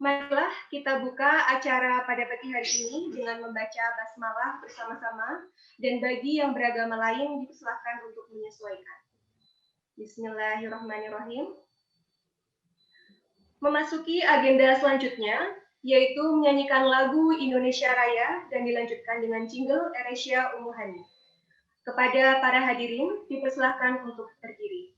Marilah kita buka acara pada pagi hari ini dengan membaca basmalah bersama-sama, dan bagi yang beragama lain dipersilahkan untuk menyesuaikan. Bismillahirrahmanirrahim. Memasuki agenda selanjutnya, yaitu menyanyikan lagu Indonesia Raya dan dilanjutkan dengan jingle AirAsia Umuhani. Kepada para hadirin, dipersilahkan untuk berdiri.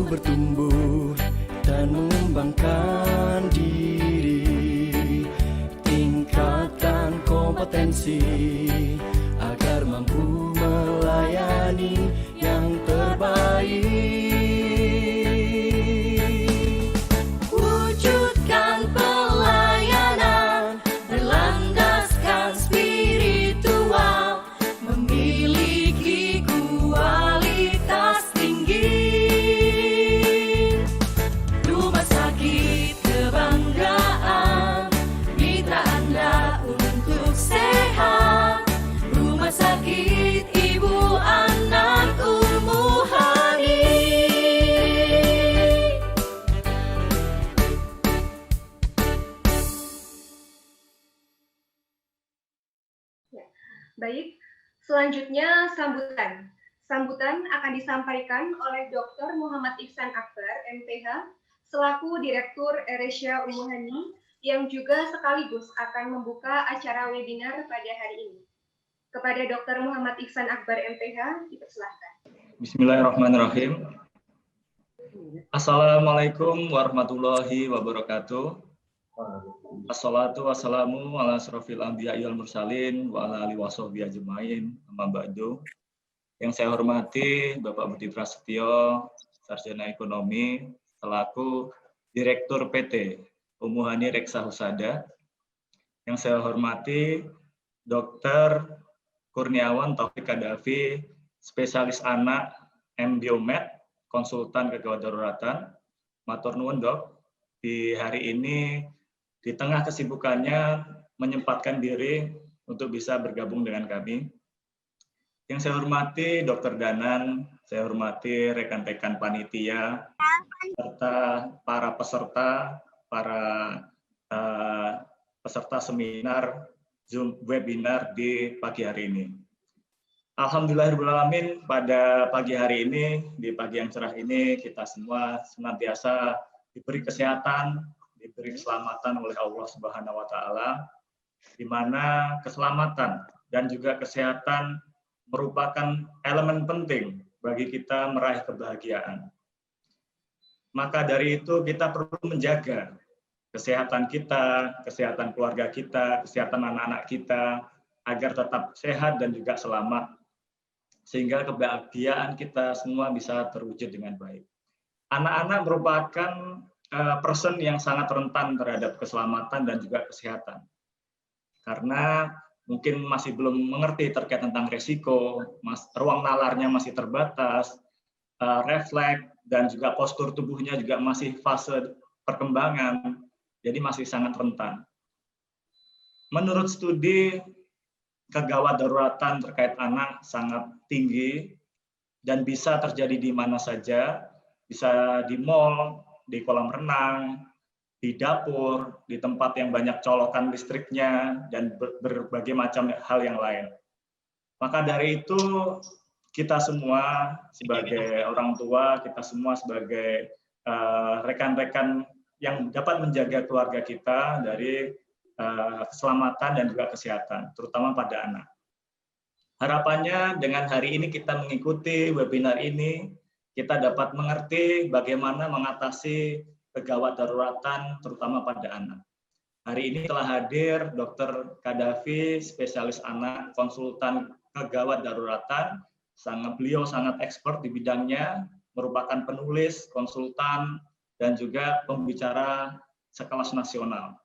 Bertumbuh dan mengembangkan diri, tingkatkan kompetensi agar mampu melayani yang terbaik. Wujudkan pelayanan berlandaskan spiritual, memiliki kualitas tinggi. Baik, selanjutnya sambutan. Sambutan akan disampaikan oleh Dr. Muhammad Ihsan Akbar, MPH, selaku Direktur AirAsia Umuhani, yang juga sekaligus akan membuka acara webinar pada hari ini. Kepada Dr. Muhammad Ihsan Akbar, MPH, dipersilahkan. Bismillahirrahmanirrahim. Assalamualaikum warahmatullahi wabarakatuh. Assalatu wassalamu ala asrofil anbiya wal mursalin wa ala alihi washabbihi ajmain, amma ba'du. Yang saya hormati Bapak Budi Prasetyo, Sarjana Ekonomi, selaku Direktur PT Umuhani Reksa Husada. Yang saya hormati Dr. Kurniawan Taufik Kadafi, Spesialis Anak M Biomed, konsultan kegawat daruratan. Matur nuwun Dok, di hari ini di tengah kesibukannya menyempatkan diri untuk bisa bergabung dengan kami. Yang saya hormati Dr. Danan, saya hormati rekan-rekan panitia, serta para peserta, peserta seminar Zoom webinar di pagi hari ini. Alhamdulillahirrahmanirrahim, pada pagi hari ini, di pagi yang cerah ini, kita semua senantiasa diberi kesehatan, diberi keselamatan oleh Allah Subhanahu wa Ta'ala, di mana keselamatan dan juga kesehatan merupakan elemen penting bagi kita meraih kebahagiaan. Maka dari itu, kita perlu menjaga kesehatan kita, kesehatan keluarga kita, kesehatan anak-anak kita, agar tetap sehat dan juga selamat, sehingga kebahagiaan kita semua bisa terwujud dengan baik. Anak-anak merupakan person yang sangat rentan terhadap keselamatan dan juga kesehatan. Karena mungkin masih belum mengerti terkait tentang resiko, ruang nalarnya masih terbatas, refleks, dan juga postur tubuhnya juga masih fase perkembangan, jadi masih sangat rentan. Menurut studi, kegawat daruratan terkait anak sangat tinggi dan bisa terjadi di mana saja, bisa di mal, di kolam renang, di dapur, di tempat yang banyak colokan listriknya, dan berbagai macam hal yang lain. Maka dari itu, kita semua sebagai orang tua, kita semua sebagai rekan-rekan yang dapat menjaga keluarga kita dari keselamatan dan juga kesehatan, terutama pada anak. Harapannya dengan hari ini kita mengikuti webinar ini, kita dapat mengerti bagaimana mengatasi kegawat daruratan, terutama pada anak. Hari ini telah hadir Dr. Kadafi, spesialis anak, konsultan kegawat daruratan. Beliau sangat expert di bidangnya, merupakan penulis, konsultan, dan juga pembicara sekelas nasional.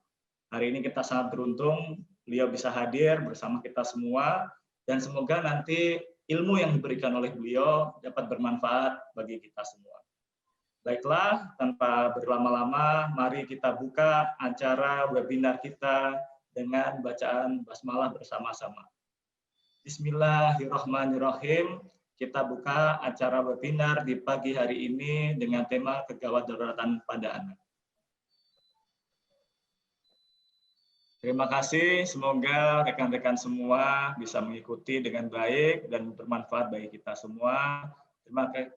Hari ini kita sangat beruntung beliau bisa hadir bersama kita semua, dan semoga nanti ilmu yang diberikan oleh beliau dapat bermanfaat bagi kita semua. Baiklah, tanpa berlama-lama, mari kita buka acara webinar kita dengan bacaan basmalah bersama-sama. Bismillahirrahmanirrahim. Kita buka acara webinar di pagi hari ini dengan tema kegawat daruratan pada anak. Terima kasih, semoga rekan-rekan semua bisa mengikuti dengan baik dan bermanfaat bagi kita semua.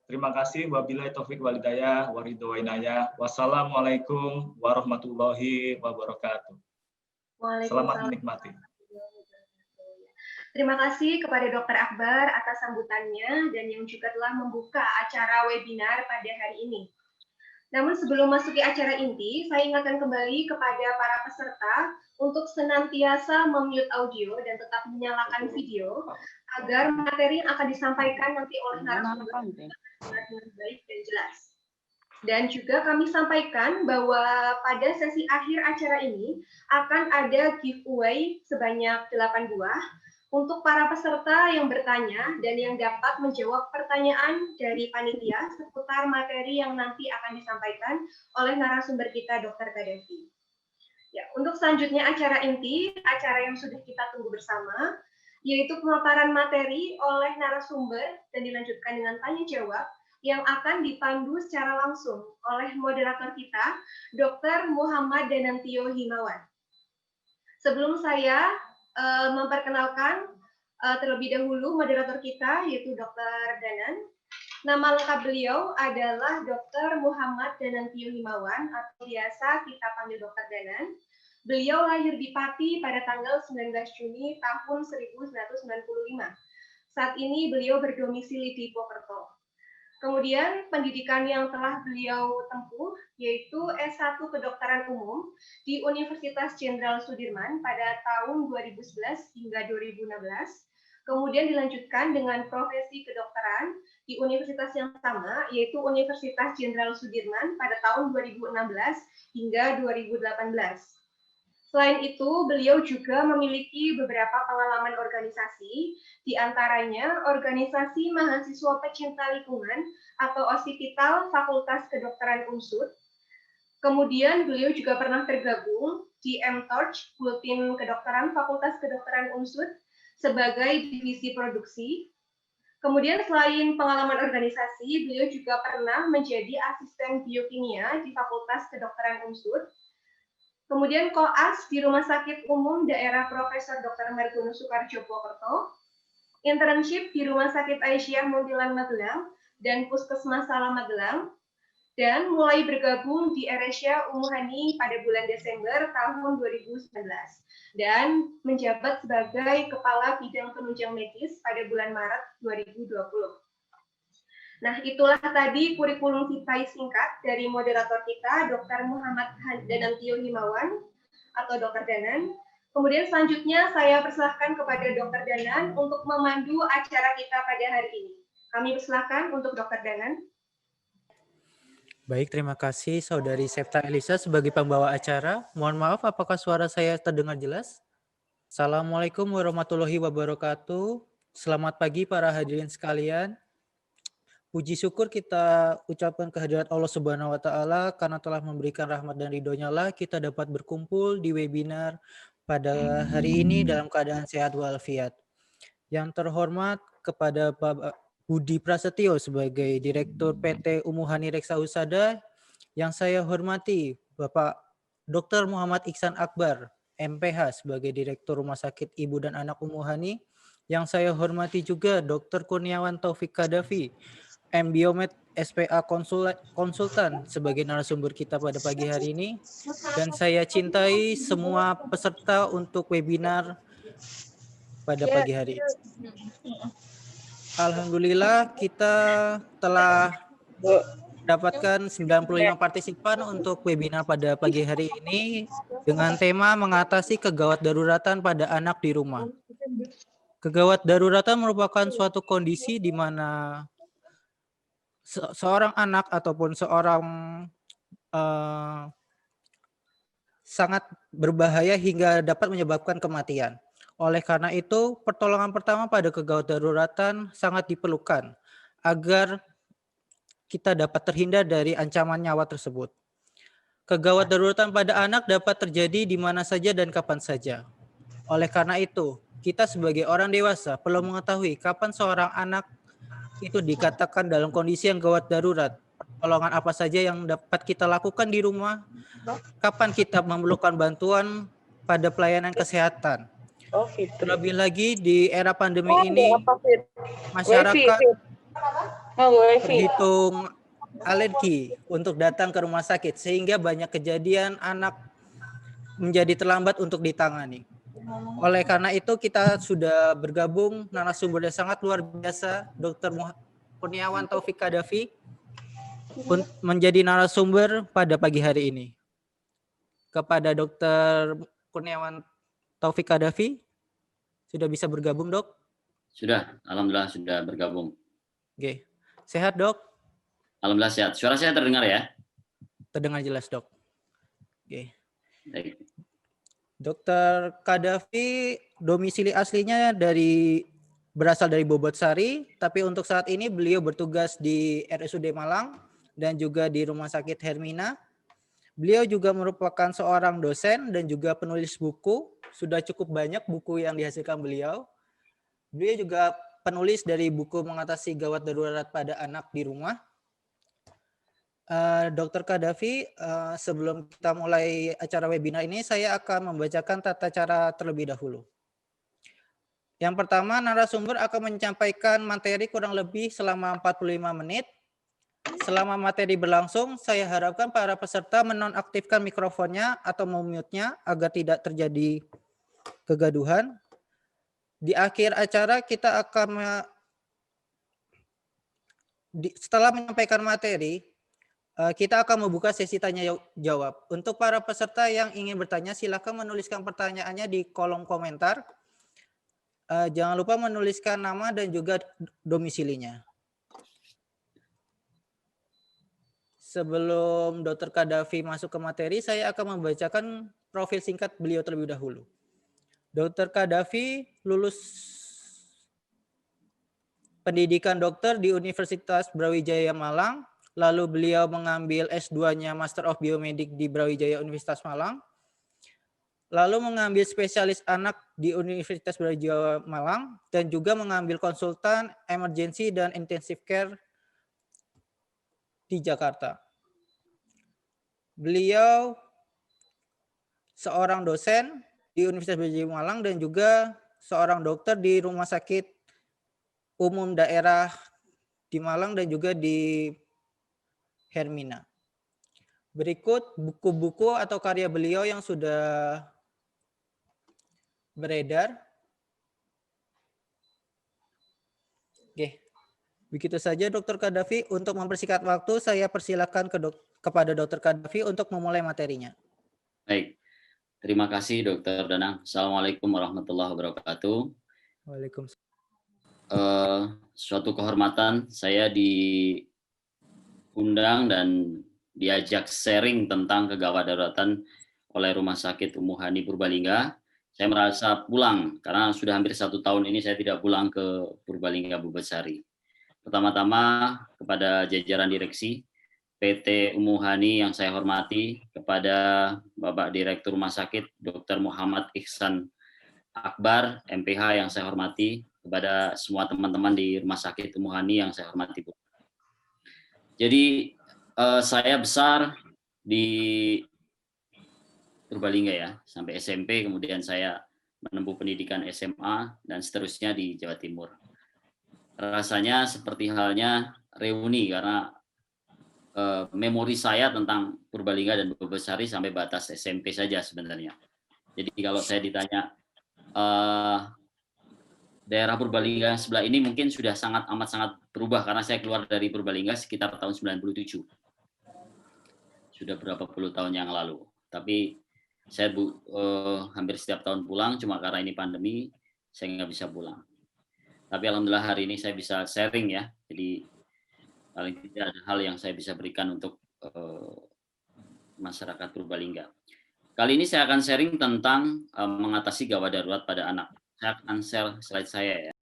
Terima kasih. Wabillahi taufik walhidayah, waridho wa inayah. Wassalamualaikum warahmatullahi wabarakatuh. Selamat menikmati. Terima kasih kepada Dr. Akbar atas sambutannya dan yang juga telah membuka acara webinar pada hari ini. Namun sebelum masuki acara inti, saya ingatkan kembali kepada para peserta untuk senantiasa memute audio dan tetap menyalakan video agar materi yang akan disampaikan nanti oleh narasumber dengan baik dan jelas. Dan juga kami sampaikan bahwa pada sesi akhir acara ini akan ada giveaway sebanyak 8 buah untuk para peserta yang bertanya dan yang dapat menjawab pertanyaan dari panitia seputar materi yang nanti akan disampaikan oleh narasumber kita, Dr. Kadafi. Ya, untuk selanjutnya acara inti, acara yang sudah kita tunggu bersama, yaitu pemaparan materi oleh narasumber dan dilanjutkan dengan tanya jawab yang akan dipandu secara langsung oleh moderator kita, Dr. Muhammad Danantio Himawan. Sebelum saya memperkenalkan terlebih dahulu moderator kita, yaitu Dr. Danan. Nama lengkap beliau adalah Dr. Muhammad Danantio Himawan, atau biasa kita panggil Dr. Danan. Beliau lahir di Pati pada tanggal 19 Juni tahun 1995. Saat ini beliau berdomisili di Purwokerto. Kemudian pendidikan yang telah beliau tempuh yaitu S1 Kedokteran Umum di Universitas Jenderal Sudirman pada tahun 2011 hingga 2016. Kemudian dilanjutkan dengan profesi kedokteran di universitas yang sama yaitu Universitas Jenderal Sudirman pada tahun 2016 hingga 2018. Selain itu, beliau juga memiliki beberapa pengalaman organisasi, di antaranya Organisasi Mahasiswa Pecinta Lingkungan atau OSIPITAL Fakultas Kedokteran UNSUD. Kemudian beliau juga pernah tergabung di M-Torch, Bulletin Kedokteran Fakultas Kedokteran UNSUD, sebagai divisi produksi. Kemudian selain pengalaman organisasi, beliau juga pernah menjadi asisten biokimia di Fakultas Kedokteran UNSUD. Kemudian koas di Rumah Sakit Umum Daerah Profesor Dr. Margono Soekarjo Purwokerto, internship di Rumah Sakit Aisyah Muntilan Magelang, dan Puskesmas Salam Magelang, dan mulai bergabung di Eresia Umuhani pada bulan Desember tahun 2019, dan menjabat sebagai Kepala Bidang Penunjang Medis pada bulan Maret 2020. Nah, itulah tadi kurikulum vitae singkat dari moderator kita, Dr. Muhammad Danantio Himawan, atau Dr. Danan. Kemudian selanjutnya saya persilahkan kepada Dr. Danan untuk memandu acara kita pada hari ini. Kami persilahkan untuk Dr. Danan. Baik, terima kasih Saudari Septa Elisa sebagai pembawa acara. Mohon maaf, apakah suara saya terdengar jelas? Assalamualaikum warahmatullahi wabarakatuh. Selamat pagi para hadirin sekalian. Puji syukur kita ucapkan kehadirat Allah Subhanahu wa Ta'ala karena telah memberikan rahmat dan ridhonya lah kita dapat berkumpul di webinar pada hari ini dalam keadaan sehat walafiat. Yang terhormat kepada Bapak Budi Prasetyo sebagai Direktur PT Umuhani Reksa Husada, yang saya hormati Bapak Dr. Muhammad Iksan Akbar, MPH sebagai Direktur Rumah Sakit Ibu dan Anak Umuhani, yang saya hormati juga Dr. Kurniawan Taufik Kadafi, M-Biomed SPA Konsultan sebagai narasumber kita pada pagi hari ini. Dan saya cintai semua peserta untuk webinar pada pagi hari ini. Alhamdulillah kita telah mendapatkan 95 partisipan untuk webinar pada pagi hari ini dengan tema mengatasi kegawat daruratan pada anak di rumah. Kegawat daruratan merupakan suatu kondisi di mana seorang anak ataupun seorang sangat berbahaya hingga dapat menyebabkan kematian. Oleh karena itu, pertolongan pertama pada kegawat daruratan sangat diperlukan agar kita dapat terhindar dari ancaman nyawa tersebut. Kegawat daruratan pada anak dapat terjadi di mana saja dan kapan saja. Oleh karena itu, kita sebagai orang dewasa perlu mengetahui kapan seorang anak itu dikatakan dalam kondisi yang gawat darurat. Pertolongan apa saja yang dapat kita lakukan di rumah? Kapan kita memerlukan bantuan pada pelayanan kesehatan? Terlebih lagi di era pandemi ini, masyarakat terhitung alergi untuk datang ke rumah sakit, sehingga banyak kejadian anak menjadi terlambat untuk ditangani. Oleh karena itu kita sudah bergabung narasumber yang sangat luar biasa, Dr. Kurniawan Taufik Kadafi, menjadi narasumber pada pagi hari ini. Kepada Dr. Kurniawan Taufik Kadafi, sudah bisa bergabung, Dok? Sudah, alhamdulillah sudah bergabung. Oke, sehat, Dok? Alhamdulillah sehat. Suara saya terdengar ya? Terdengar jelas, Dok. Oke. Baik. Dr. Kadafi domisili aslinya berasal dari Bobotsari, tapi untuk saat ini beliau bertugas di RSUD Malang dan juga di Rumah Sakit Hermina. Beliau juga merupakan seorang dosen dan juga penulis buku. Sudah cukup banyak buku yang dihasilkan beliau. Beliau juga penulis dari buku mengatasi gawat darurat pada anak di rumah. Dr. Kadafi, sebelum kita mulai acara webinar ini, saya akan membacakan tata cara terlebih dahulu. Yang pertama, narasumber akan menyampaikan materi kurang lebih selama 45 menit. Selama materi berlangsung, saya harapkan para peserta menonaktifkan mikrofonnya atau memute-nya agar tidak terjadi kegaduhan. Di akhir acara kita akan setelah menyampaikan materi, kita akan membuka sesi tanya jawab. Untuk para peserta yang ingin bertanya, silakan menuliskan pertanyaannya di kolom komentar. Jangan lupa menuliskan nama dan juga domisilinya. Sebelum Dr. Kadafi masuk ke materi, saya akan membacakan profil singkat beliau terlebih dahulu. Dr. Kadafi lulus pendidikan dokter di Universitas Brawijaya Malang, lalu beliau mengambil S2-nya Master of Biomedik di Brawijaya Universitas Malang, lalu mengambil spesialis anak di Universitas Brawijaya Malang, dan juga mengambil konsultan emergency dan intensive care di Jakarta. Beliau seorang dosen di Universitas Brawijaya Malang dan juga seorang dokter di Rumah Sakit Umum Daerah di Malang dan juga di Hermina. Berikut buku-buku atau karya beliau yang sudah beredar. Oke, begitu saja Dr. Kadafi. Untuk mempersingkat waktu, saya persilakan kepada Dr. Kadafi untuk memulai materinya. Baik, terima kasih Dr. Danang. Assalamualaikum warahmatullahi wabarakatuh. Waalaikumsalam. Suatu kehormatan saya diundang dan diajak sharing tentang kegawat daruratan oleh Rumah Sakit Umuhani Purbalingga. Saya merasa pulang karena sudah hampir 1 tahun ini saya tidak pulang ke Purbalingga Bubesari. Pertama-tama kepada jajaran direksi PT Umuhani yang saya hormati, kepada Bapak Direktur Rumah Sakit Dr. Muhammad Ihsan Akbar, MPH yang saya hormati, kepada semua teman-teman di Rumah Sakit Umuhani yang saya hormati, Bu. Jadi saya besar di Purbalingga ya, sampai SMP, kemudian saya menempuh pendidikan SMA dan seterusnya di Jawa Timur. Rasanya seperti halnya reuni karena memori saya tentang Purbalingga dan Bubesari sampai batas SMP saja sebenarnya. Jadi kalau saya ditanya daerah Purbalingga sebelah ini mungkin sudah amat sangat berubah karena saya keluar dari Purbalingga sekitar tahun 97. Sudah berapa puluh tahun yang lalu. Tapi saya hampir setiap tahun pulang, cuma karena ini pandemi saya nggak bisa pulang. Tapi alhamdulillah hari ini saya bisa sharing ya. Jadi paling tidak ada hal yang saya bisa berikan untuk masyarakat Purbalingga. Kali ini saya akan sharing tentang mengatasi gawat darurat pada anak. Saya akan share slide saya ya.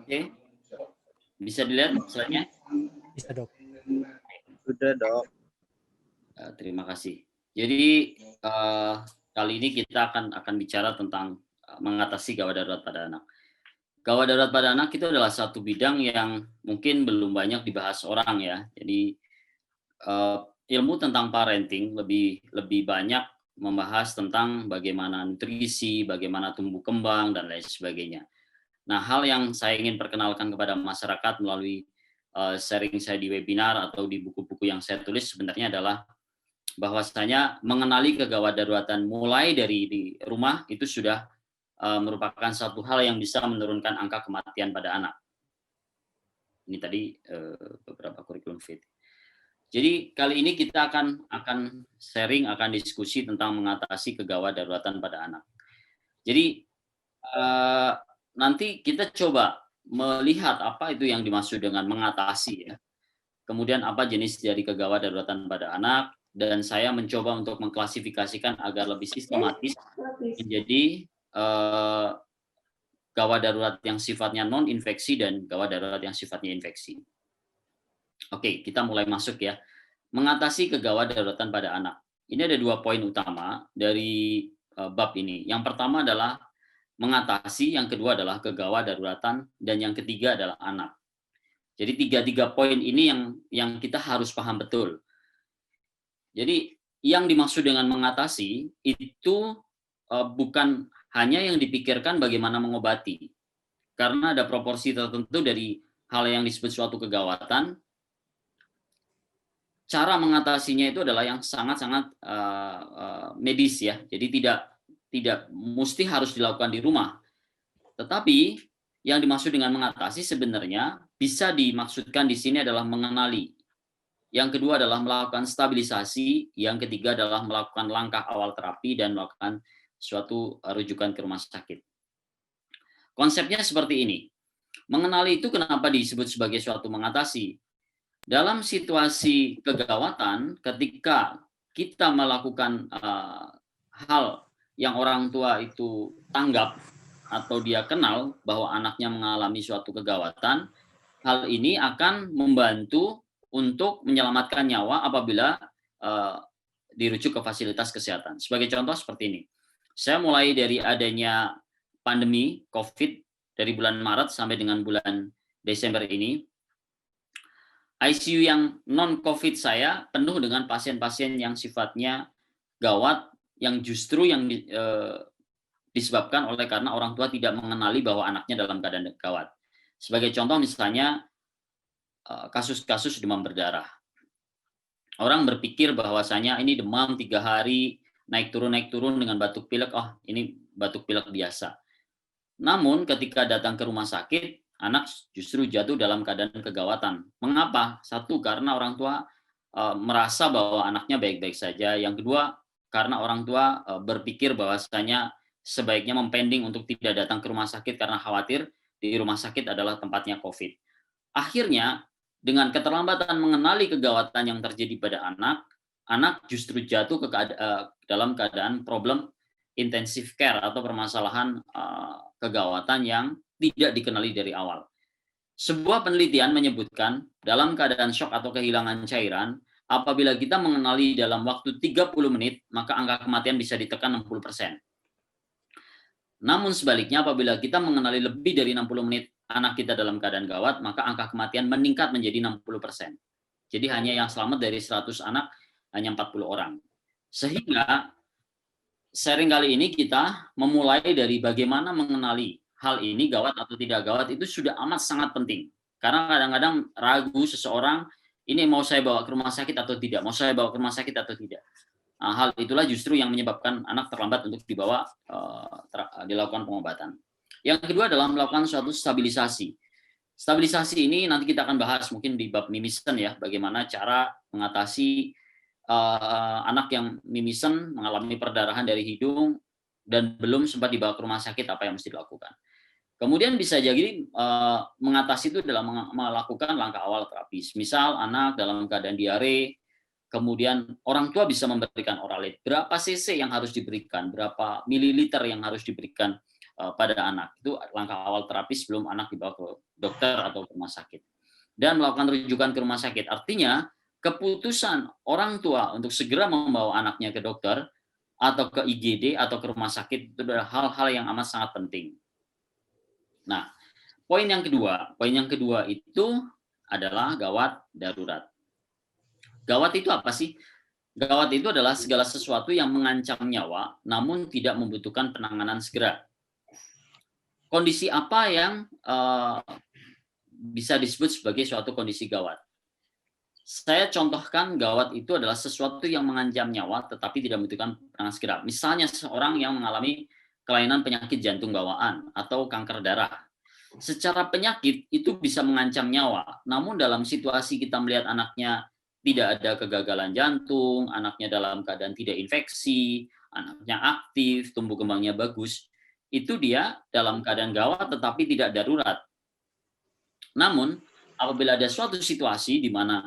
Oke. Bisa dilihat slide-nya? Bisa, Dok. Sudah, Dok. Terima kasih. Jadi kali ini kita akan bicara tentang mengatasi gawat darurat pada anak. Gawat darurat pada anak itu adalah satu bidang yang mungkin belum banyak dibahas orang ya. Jadi ilmu tentang parenting lebih banyak membahas tentang bagaimana nutrisi, bagaimana tumbuh kembang dan lain sebagainya. Nah, hal yang saya ingin perkenalkan kepada masyarakat melalui sharing saya di webinar atau di buku-buku yang saya tulis sebenarnya adalah bahwasanya mengenali kegawat daruratan mulai dari di rumah itu sudah merupakan satu hal yang bisa menurunkan angka kematian pada anak. Ini tadi beberapa kurikulum fit. Jadi kali ini kita akan sharing, akan diskusi tentang mengatasi kegawat daruratan pada anak. Jadi nanti kita coba melihat apa itu yang dimaksud dengan mengatasi ya. Kemudian apa jenis dari kegawat daruratan pada anak, dan saya mencoba untuk mengklasifikasikan agar lebih sistematis menjadi gawat darurat yang sifatnya non-infeksi dan gawat darurat yang sifatnya infeksi. Oke, kita mulai masuk ya. Mengatasi kegawat daruratan pada anak. Ini ada 2 poin utama dari bab ini. Yang pertama adalah mengatasi, yang kedua adalah kegawat daruratan, dan yang ketiga adalah anak. Jadi tiga poin ini yang kita harus paham betul. Jadi yang dimaksud dengan mengatasi itu bukan hanya yang dipikirkan bagaimana mengobati, karena ada proporsi tertentu dari hal yang disebut suatu kegawatan. Cara mengatasinya itu adalah yang sangat-sangat medis ya. Jadi tidak mesti harus dilakukan di rumah. Tetapi yang dimaksud dengan mengatasi sebenarnya bisa dimaksudkan di sini adalah mengenali. Yang kedua adalah melakukan stabilisasi, yang ketiga adalah melakukan langkah awal terapi dan melakukan suatu rujukan ke rumah sakit. Konsepnya seperti ini. Mengenali itu kenapa disebut sebagai suatu mengatasi? Dalam situasi kegawatan, ketika kita melakukan hal yang orang tua itu tanggap atau dia kenal bahwa anaknya mengalami suatu kegawatan, hal ini akan membantu untuk menyelamatkan nyawa apabila dirujuk ke fasilitas kesehatan. Sebagai contoh seperti ini. Saya mulai dari adanya pandemi COVID dari bulan Maret sampai dengan bulan Desember ini, ICU yang non-COVID saya penuh dengan pasien-pasien yang sifatnya gawat, yang justru yang disebabkan oleh karena orang tua tidak mengenali bahwa anaknya dalam keadaan gawat. Sebagai contoh misalnya kasus-kasus demam berdarah. Orang berpikir bahwasanya ini demam 3 hari, naik turun dengan batuk pilek, oh ini batuk pilek biasa. Namun ketika datang ke rumah sakit, anak justru jatuh dalam keadaan kegawatan. Mengapa? Satu, karena orang tua merasa bahwa anaknya baik-baik saja. Yang kedua, karena orang tua berpikir bahwasanya sebaiknya mempending untuk tidak datang ke rumah sakit karena khawatir di rumah sakit adalah tempatnya COVID. Akhirnya, dengan keterlambatan mengenali kegawatan yang terjadi pada anak justru jatuh dalam keadaan problem intensive care atau permasalahan kegawatan yang tidak dikenali dari awal. Sebuah penelitian menyebutkan dalam keadaan shock atau kehilangan cairan, apabila kita mengenali dalam waktu 30 menit, maka angka kematian bisa ditekan 60%. Namun sebaliknya apabila kita mengenali lebih dari 60 menit anak kita dalam keadaan gawat, maka angka kematian meningkat menjadi 60%. Jadi hanya yang selamat dari 100 anak hanya 40 orang. Sehingga sharing kali ini kita memulai dari bagaimana mengenali hal ini gawat atau tidak gawat itu sudah amat sangat penting. Karena kadang-kadang ragu seseorang, ini mau saya bawa ke rumah sakit atau tidak, mau saya bawa ke rumah sakit atau tidak. Nah, hal itulah justru yang menyebabkan anak terlambat untuk dibawa dilakukan pengobatan. Yang kedua adalah melakukan suatu stabilisasi. Stabilisasi ini nanti kita akan bahas mungkin di bab mimisen ya, bagaimana cara mengatasi anak yang mimisen mengalami perdarahan dari hidung dan belum sempat dibawa ke rumah sakit, apa yang mesti dilakukan. Kemudian bisa jadi mengatasi itu dalam melakukan langkah awal terapis. Misal anak dalam keadaan diare, kemudian orang tua bisa memberikan oralit. Berapa cc yang harus diberikan, berapa mililiter yang harus diberikan pada anak. Itu langkah awal terapis sebelum anak dibawa ke dokter atau ke rumah sakit. Dan melakukan rujukan ke rumah sakit. Artinya keputusan orang tua untuk segera membawa anaknya ke dokter atau ke IGD atau ke rumah sakit itu adalah hal-hal yang amat sangat penting. Nah, poin yang kedua itu adalah gawat darurat. Gawat itu apa sih? Gawat itu adalah segala sesuatu yang mengancam nyawa namun tidak membutuhkan penanganan segera. Kondisi apa yang bisa disebut sebagai suatu kondisi gawat? Saya contohkan gawat itu adalah sesuatu yang mengancam nyawa tetapi tidak membutuhkan penanganan segera. Misalnya seorang yang mengalami kelainan penyakit jantung bawaan atau kanker darah. Secara penyakit itu bisa mengancam nyawa, namun dalam situasi kita melihat anaknya tidak ada kegagalan jantung, anaknya dalam keadaan tidak infeksi, anaknya aktif, tumbuh kembangnya bagus, itu dia dalam keadaan gawat tetapi tidak darurat. Namun apabila ada suatu situasi di mana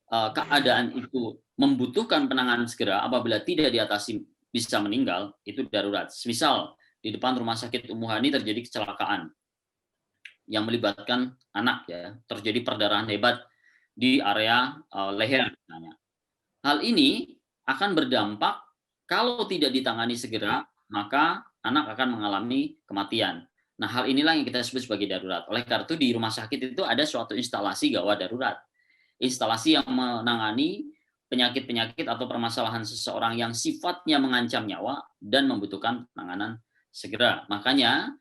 keadaan itu membutuhkan penanganan segera, apabila tidak diatasi bisa meninggal, itu darurat. Misal di depan rumah sakit Umuhani terjadi kecelakaan yang melibatkan anak ya, terjadi perdarahan hebat di area leher misalnya. Hal ini akan berdampak kalau tidak ditangani segera, maka anak akan mengalami kematian. Nah, hal inilah yang kita sebut sebagai darurat. Oleh karena itu di rumah sakit itu ada suatu instalasi gawat darurat. Instalasi yang menangani penyakit-penyakit atau permasalahan seseorang yang sifatnya mengancam nyawa dan membutuhkan penanganan segera. Makanya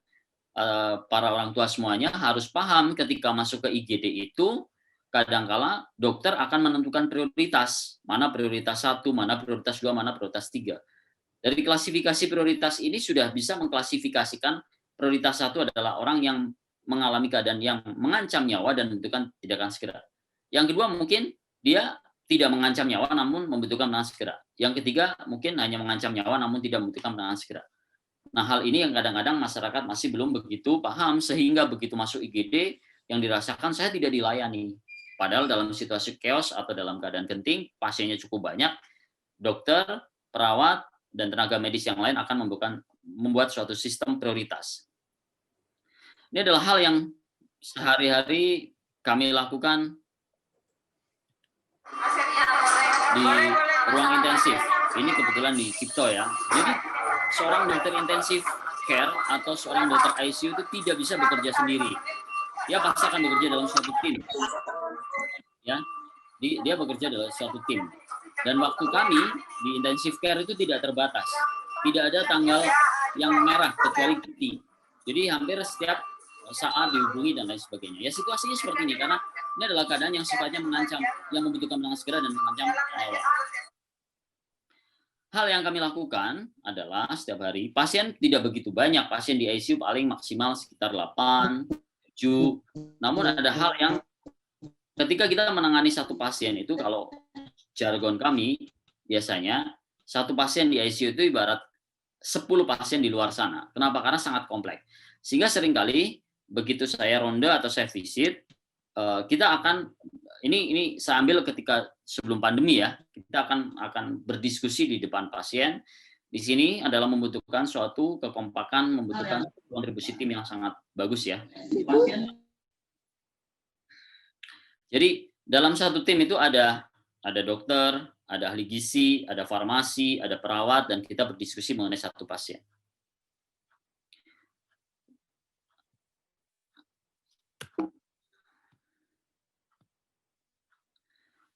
para orang tua semuanya harus paham ketika masuk ke IGD itu kadangkala dokter akan menentukan prioritas. Mana prioritas 1, mana prioritas 2, mana prioritas 3. Dari klasifikasi prioritas ini sudah bisa mengklasifikasikan prioritas 1 adalah orang yang mengalami keadaan yang mengancam nyawa dan membutuhkan tindakan segera. Yang kedua mungkin dia tidak mengancam nyawa namun membutuhkan penanganan segera. Yang ketiga mungkin hanya mengancam nyawa namun tidak membutuhkan penanganan segera. Nah, hal ini yang kadang-kadang masyarakat masih belum begitu paham sehingga begitu masuk IGD yang dirasakan saya tidak dilayani. Padahal dalam situasi chaos atau dalam keadaan genting, pasiennya cukup banyak, dokter, perawat, dan tenaga medis yang lain akan membuat suatu sistem prioritas. Ini adalah hal yang sehari-hari kami lakukan di ruang intensif. Ini kebetulan di Cipto ya. Jadi seorang dokter intensif care atau seorang dokter ICU itu tidak bisa bekerja sendiri. Dia pasti akan bekerja dalam suatu tim. Ya, dia bekerja dalam suatu tim. Dan waktu kami di intensive care itu tidak terbatas. Tidak ada tanggal yang merah kecuali cuti. Jadi hampir setiap saat dihubungi dan lain sebagainya. Ya situasinya seperti ini karena ini adalah keadaan yang sifatnya mengancam, yang membutuhkan penanganan segera dan mengancam nyawa. Hal yang kami lakukan adalah setiap hari pasien tidak begitu banyak, pasien di ICU paling maksimal sekitar 8, 7. Namun ada hal yang ketika kita menangani satu pasien itu kalau jargon kami biasanya satu pasien di ICU itu ibarat 10 pasien di luar sana. Kenapa? Karena sangat kompleks. Sehingga seringkali begitu saya ronde atau saya visit, kita akan ini saya ambil ketika sebelum pandemi ya, kita akan berdiskusi di depan pasien. Di sini adalah membutuhkan suatu kekompakan, membutuhkan kontribusi tim yang sangat bagus ya. Jadi dalam satu tim itu ada dokter, ada ahli gizi, ada farmasi, ada perawat, dan kita berdiskusi mengenai satu pasien.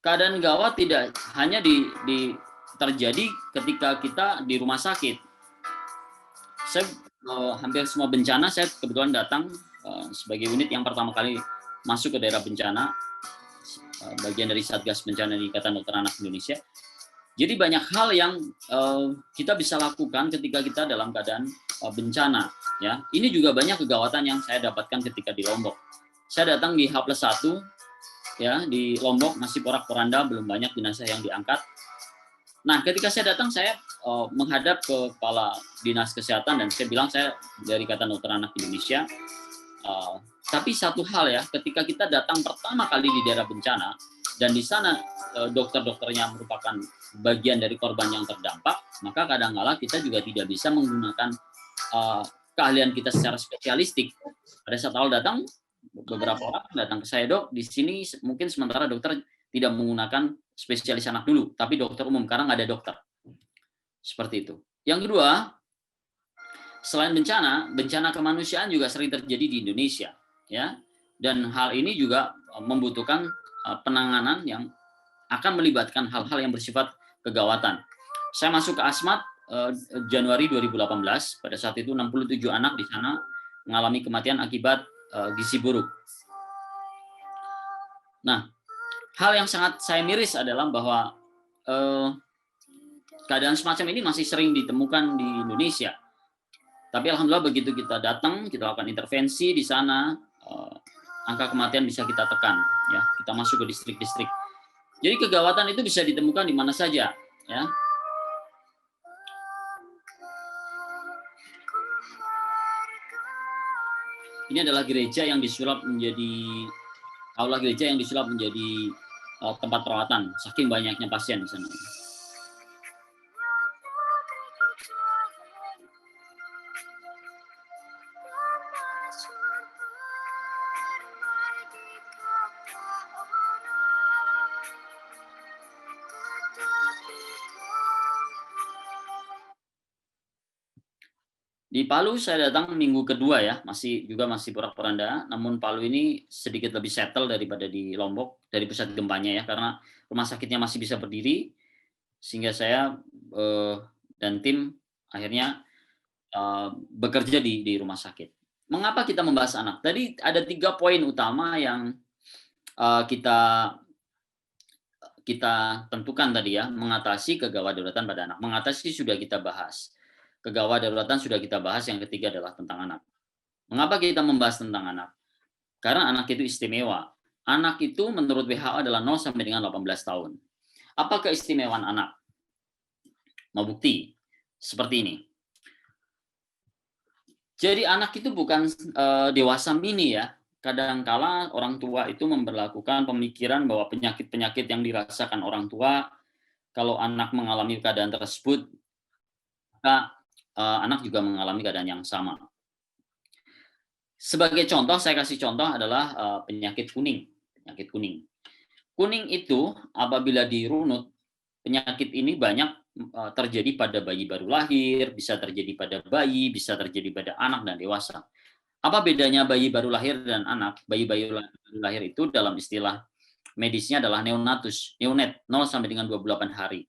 Keadaan gawat tidak hanya terjadi ketika kita di rumah sakit. Saya hampir semua bencana saya kebetulan datang sebagai unit yang pertama kali masuk ke daerah bencana, bagian dari Satgas Bencana di Ikatan Dokter Anak Indonesia. Jadi banyak hal yang kita bisa lakukan ketika kita dalam keadaan bencana. Ya, ini juga banyak kegawatan yang saya dapatkan ketika di Lombok. Saya datang di H+1. Ya, di Lombok masih porak-poranda, belum banyak jenazah yang diangkat. Nah, ketika saya datang, saya menghadap ke Kepala Dinas Kesehatan dan saya bilang saya dari Ikatan Dokter Anak Indonesia. Tapi satu hal ya, ketika kita datang pertama kali di daerah bencana dan di sana dokter-dokternya merupakan bagian dari korban yang terdampak, maka kadang-kala kita juga tidak bisa menggunakan keahlian kita secara spesialistik. Pada saat awal datang, beberapa orang datang ke saya, dok, di sini mungkin sementara dokter tidak menggunakan spesialis anak dulu, tapi dokter umum karena nggak ada dokter. Seperti itu. Yang kedua, selain bencana kemanusiaan juga sering terjadi di Indonesia, ya. Dan hal ini juga membutuhkan penanganan yang akan melibatkan hal-hal yang bersifat kegawatan. Saya masuk ke Asmat Januari 2018, pada saat itu 67 anak di sana mengalami kematian akibat gizi buruk. Nah, hal yang sangat saya miris adalah bahwa keadaan semacam ini masih sering ditemukan di Indonesia. Tapi alhamdulillah begitu kita datang, kita lakukan intervensi di sana, angka kematian bisa kita tekan. Ya, kita masuk ke distrik-distrik. Jadi kegawatan itu bisa ditemukan di mana saja. Ya. Ini adalah gereja yang disulap menjadi aula gereja yang disulap menjadi tempat perawatan, saking banyaknya pasien di sana. Di Palu saya datang minggu kedua ya, masih porak-poranda, namun Palu ini sedikit lebih settle daripada di Lombok, dari pusat gempanya ya, karena rumah sakitnya masih bisa berdiri, sehingga saya dan tim akhirnya bekerja di rumah sakit. Mengapa kita membahas anak? Tadi ada 3 poin utama yang kita tentukan tadi ya, mengatasi kegawat daruratan pada anak. Mengatasi sudah kita bahas. Kegawat daruratan sudah kita bahas, yang ketiga adalah tentang anak. Mengapa kita membahas tentang anak? Karena anak itu istimewa. Anak itu menurut WHO adalah 0 sampai dengan 18 tahun. Apa keistimewaan anak? Mau bukti? Seperti ini. Jadi anak itu bukan dewasa mini ya. Kadangkala orang tua itu memperlakukan pemikiran bahwa penyakit-penyakit yang dirasakan orang tua, kalau anak mengalami keadaan tersebut, maka anak juga mengalami keadaan yang sama. Sebagai contoh, saya kasih contoh adalah penyakit kuning. Penyakit kuning. Kuning itu apabila dirunut, penyakit ini banyak terjadi pada bayi baru lahir, bisa terjadi pada bayi, bisa terjadi pada anak dan dewasa. Apa bedanya bayi baru lahir dan anak? Bayi baru lahir itu dalam istilah medisnya adalah neonatus, neonat 0 sampai dengan 28 hari.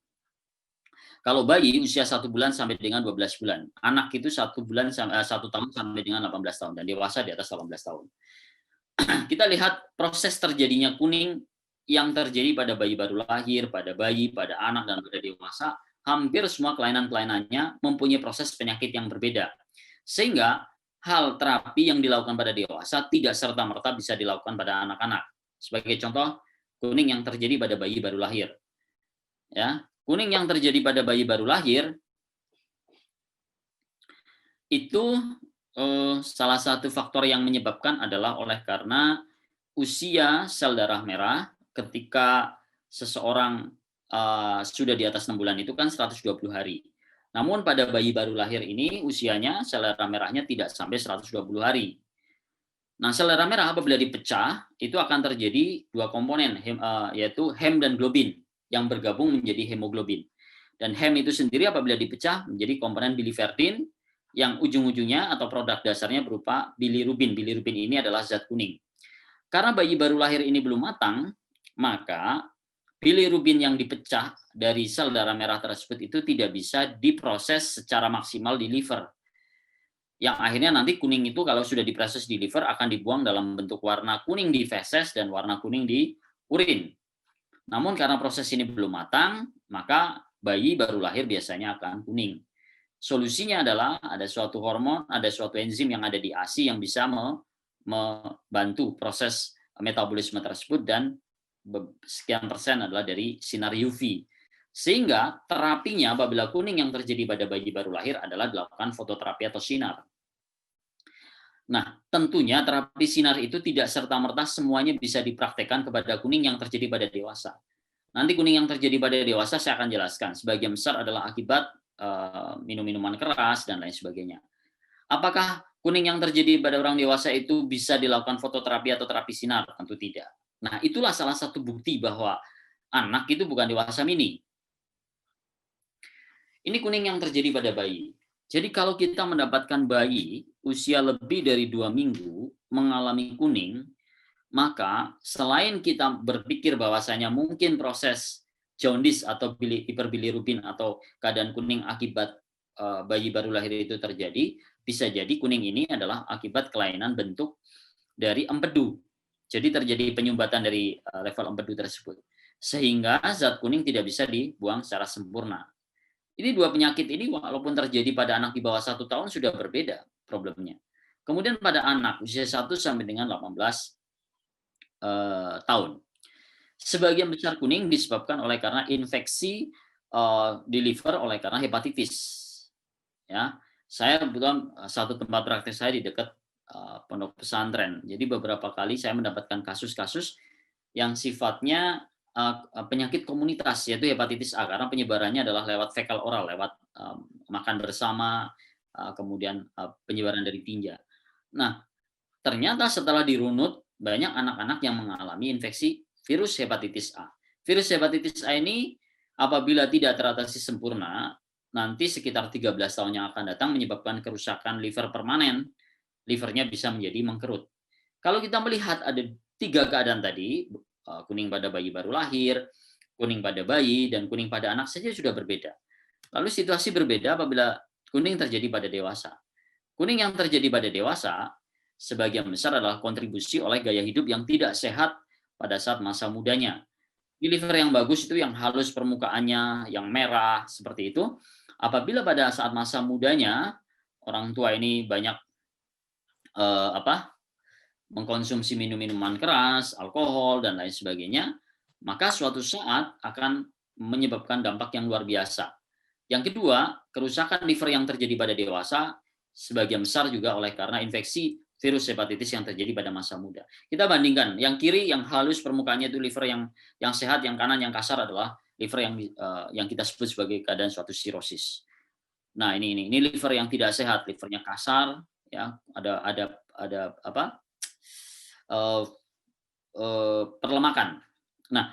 Kalau bayi usia 1 bulan sampai dengan 12 bulan, anak itu 1 tahun sampai dengan 18 tahun dan dewasa di atas 18 tahun. Kita lihat proses terjadinya kuning yang terjadi pada bayi baru lahir, pada bayi, pada anak dan pada dewasa, hampir semua kelainan-kelainannya mempunyai proses penyakit yang berbeda. Sehingga hal terapi yang dilakukan pada dewasa tidak serta-merta bisa dilakukan pada anak-anak. Sebagai contoh, kuning yang terjadi pada bayi baru lahir. Ya, kuning yang terjadi pada bayi baru lahir itu salah satu faktor yang menyebabkan adalah oleh karena usia sel darah merah ketika seseorang sudah di atas 6 bulan itu kan 120 hari. Namun pada bayi baru lahir ini usianya sel darah merahnya tidak sampai 120 hari. Nah, sel darah merah apabila dipecah itu akan terjadi dua komponen, yaitu hem dan globin yang bergabung menjadi hemoglobin. Dan hem itu sendiri apabila dipecah menjadi komponen biliverdin yang ujung-ujungnya atau produk dasarnya berupa bilirubin. Bilirubin ini adalah zat kuning. Karena bayi baru lahir ini belum matang, maka bilirubin yang dipecah dari sel darah merah tersebut itu tidak bisa diproses secara maksimal di liver. Yang akhirnya nanti kuning itu kalau sudah diproses di liver akan dibuang dalam bentuk warna kuning di feses dan warna kuning di urin. Namun karena proses ini belum matang, maka bayi baru lahir biasanya akan kuning. Solusinya adalah ada suatu hormon, ada suatu enzim yang ada di ASI yang bisa membantu proses metabolisme tersebut dan sekian persen adalah dari sinar UV. Sehingga terapinya apabila kuning yang terjadi pada bayi baru lahir adalah dilakukan fototerapi atau sinar. Nah, tentunya terapi sinar itu tidak serta-merta semuanya bisa dipraktekkan kepada kuning yang terjadi pada dewasa. Nanti kuning yang terjadi pada dewasa saya akan jelaskan. Sebagian besar adalah akibat minum-minuman keras dan lain sebagainya. Apakah kuning yang terjadi pada orang dewasa itu bisa dilakukan fototerapi atau terapi sinar? Tentu tidak. Nah, itulah salah satu bukti bahwa anak itu bukan dewasa mini. Ini kuning yang terjadi pada bayi. Jadi kalau kita mendapatkan bayi usia lebih dari 2 minggu mengalami kuning, maka selain kita berpikir bahwasanya mungkin proses jaundice atau hiperbilirubin atau keadaan kuning akibat bayi baru lahir itu terjadi, bisa jadi kuning ini adalah akibat kelainan bentuk dari empedu. Jadi terjadi penyumbatan dari level empedu tersebut. Sehingga zat kuning tidak bisa dibuang secara sempurna. Ini dua penyakit ini walaupun terjadi pada anak di bawah 1 tahun sudah berbeda problemnya. Kemudian pada anak usia 1 sampai dengan 18 tahun. Sebagian besar kuning disebabkan oleh karena infeksi di liver oleh karena hepatitis. Ya, saya kebetulan satu tempat praktek saya di dekat pondok pesantren. Jadi beberapa kali saya mendapatkan kasus-kasus yang sifatnya penyakit komunitas yaitu hepatitis A karena penyebarannya adalah lewat fekal oral, lewat makan bersama, kemudian penyebaran dari tinja. Nah, ternyata setelah dirunut banyak anak-anak yang mengalami infeksi virus hepatitis A. Virus hepatitis A ini apabila tidak teratasi sempurna, nanti sekitar 13 tahun yang akan datang menyebabkan kerusakan liver permanen. Livernya bisa menjadi mengkerut. Kalau kita melihat ada 3 keadaan tadi, kuning pada bayi baru lahir, kuning pada bayi, dan kuning pada anak saja sudah berbeda. Lalu situasi berbeda apabila kuning terjadi pada dewasa. Kuning yang terjadi pada dewasa, sebagian besar adalah kontribusi oleh gaya hidup yang tidak sehat pada saat masa mudanya. Di liver yang bagus itu yang halus permukaannya, yang merah, seperti itu. Apabila pada saat masa mudanya, orang tua ini banyak mengkonsumsi minuman keras, alkohol, dan lain sebagainya, maka suatu saat akan menyebabkan dampak yang luar biasa. Yang kedua, kerusakan liver yang terjadi pada dewasa sebagian besar juga oleh karena infeksi virus hepatitis yang terjadi pada masa muda. Kita bandingkan, yang kiri yang halus permukaannya itu liver yang sehat, yang kanan yang kasar adalah liver yang kita sebut sebagai keadaan suatu sirosis. Nah, ini liver yang tidak sehat, livernya kasar, ya, ada perlemakan. Nah,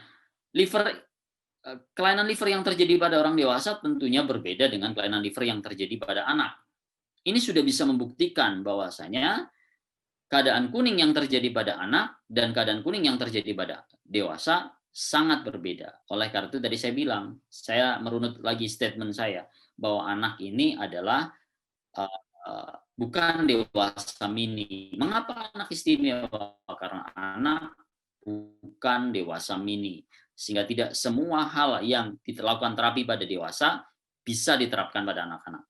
kelainan liver yang terjadi pada orang dewasa tentunya berbeda dengan kelainan liver yang terjadi pada anak. Ini sudah bisa membuktikan bahwasanya keadaan kuning yang terjadi pada anak dan keadaan kuning yang terjadi pada dewasa sangat berbeda. Oleh karena itu tadi saya bilang, saya merunut lagi statement saya bahwa anak ini adalah bukan dewasa mini. Mengapa anak istimewa? Karena anak bukan dewasa mini. Sehingga tidak semua hal yang dilakukan terapi pada dewasa bisa diterapkan pada anak-anak.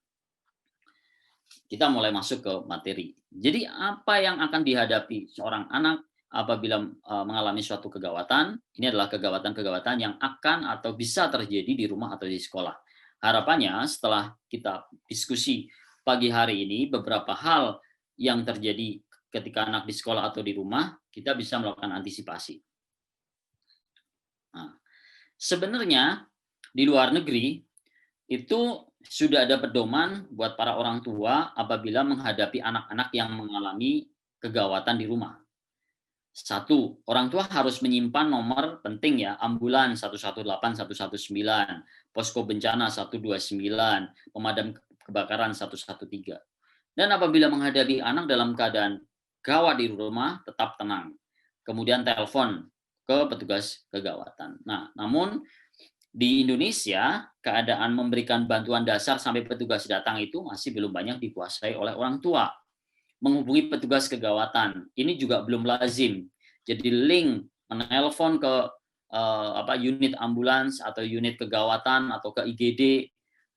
Kita mulai masuk ke materi. Jadi apa yang akan dihadapi seorang anak apabila mengalami suatu kegawatan? Ini adalah kegawatan-kegawatan yang akan atau bisa terjadi di rumah atau di sekolah. Harapannya setelah kita diskusi pagi hari ini, beberapa hal yang terjadi ketika anak di sekolah atau di rumah, kita bisa melakukan antisipasi. Nah, sebenarnya di luar negeri itu sudah ada pedoman buat para orang tua apabila menghadapi anak-anak yang mengalami kegawatan di rumah. 1, orang tua harus menyimpan nomor penting ya, ambulans 118 119, posko bencana 129, pemadam kebakaran 113. Dan apabila menghadapi anak dalam keadaan gawat di rumah, tetap tenang. Kemudian telepon ke petugas kegawatan. Nah, namun di Indonesia, keadaan memberikan bantuan dasar sampai petugas datang itu masih belum banyak dikuasai oleh orang tua. Menghubungi petugas kegawatan, ini juga belum lazim. Jadi link menelpon ke unit ambulans atau unit kegawatan atau ke IGD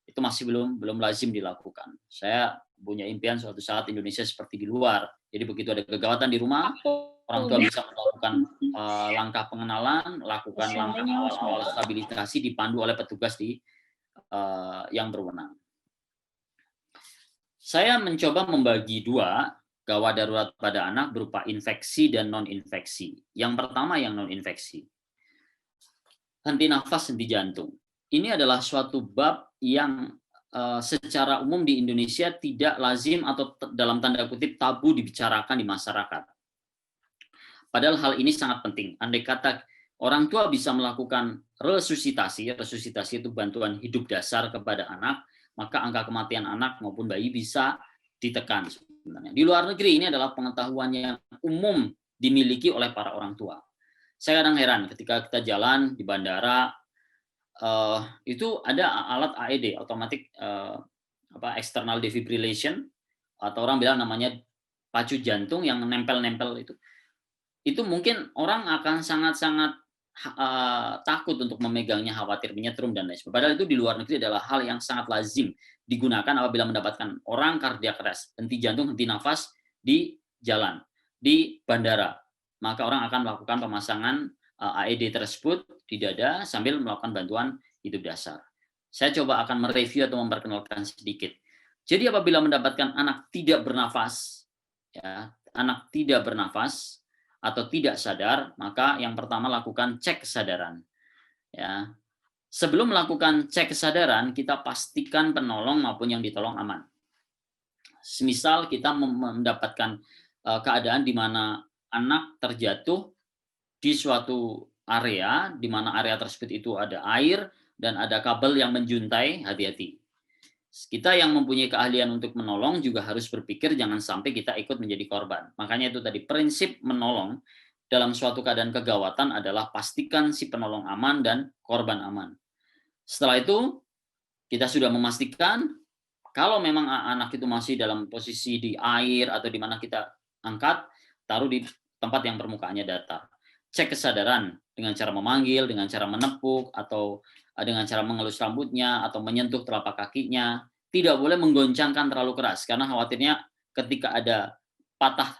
itu masih belum lazim dilakukan. Saya punya impian suatu saat Indonesia seperti di luar. Jadi begitu ada kegawatan di rumah, orang tua bisa melakukan langkah pengenalan, lakukan langkah awal-awal stabilisasi dipandu oleh petugas yang berwenang. Saya mencoba membagi 2 gawat darurat pada anak berupa infeksi dan non-infeksi. Yang pertama yang non-infeksi. Henti nafas, henti jantung. Ini adalah suatu bab yang secara umum di Indonesia tidak lazim atau dalam tanda kutip tabu dibicarakan di masyarakat. Padahal hal ini sangat penting. Andai kata orang tua bisa melakukan resusitasi itu bantuan hidup dasar kepada anak, maka angka kematian anak maupun bayi bisa ditekan sebenarnya. Di luar negeri ini adalah pengetahuan yang umum dimiliki oleh para orang tua. Saya kadang heran ketika kita jalan di bandara, itu ada alat AED, automatic external defibrillation, atau orang bilang namanya pacu jantung yang nempel-nempel itu. Itu mungkin orang akan sangat-sangat takut untuk memegangnya, khawatir menyetrum dan lain sebagainya. Padahal itu di luar negeri adalah hal yang sangat lazim digunakan apabila mendapatkan orang kardiak arrest, henti jantung, henti nafas di jalan, di bandara. Maka orang akan melakukan pemasangan AED tersebut di dada sambil melakukan bantuan hidup dasar. Saya coba akan mereview atau memperkenalkan sedikit. Jadi apabila mendapatkan anak tidak bernafas, ya, anak tidak bernafas atau tidak sadar, maka yang pertama lakukan cek kesadaran. Ya. Sebelum melakukan cek kesadaran, kita pastikan penolong maupun yang ditolong aman. Semisal kita mendapatkan keadaan di mana anak terjatuh di suatu area, di mana area tersebut itu ada air dan ada kabel yang menjuntai, hati-hati. Kita yang mempunyai keahlian untuk menolong juga harus berpikir jangan sampai kita ikut menjadi korban. Makanya itu tadi prinsip menolong dalam suatu keadaan kegawatan adalah pastikan si penolong aman dan korban aman. Setelah itu kita sudah memastikan kalau memang anak itu masih dalam posisi di air atau di mana kita angkat, taruh di tempat yang permukaannya datar. Cek kesadaran dengan cara memanggil, dengan cara menepuk, atau dengan cara mengelus rambutnya, atau menyentuh telapak kakinya. Tidak boleh menggoncangkan terlalu keras, karena khawatirnya ketika ada patah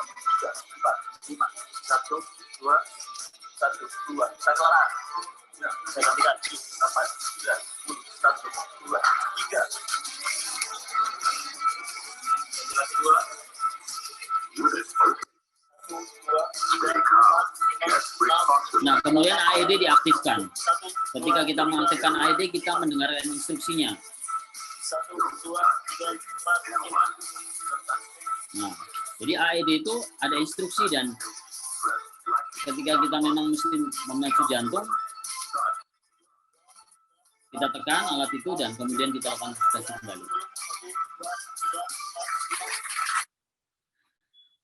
3, 4, 5. 1, 2, 1, 2. Satu orang. Ya, saya gantikan. 8, 9, 10, 1, 2, 3. Lagi 2. 1, 2, 3, 4, 5, 6. Nah, kemudian AED diaktifkan. Ketika kita mengaktifkan AED, kita mendengarkan instruksinya. 1, 2, 3, 4, 5. Nah, jadi AED itu ada instruksi dan ketika kita memang mesti memacu jantung, kita tekan alat itu dan kemudian kita lakukan tes kembali.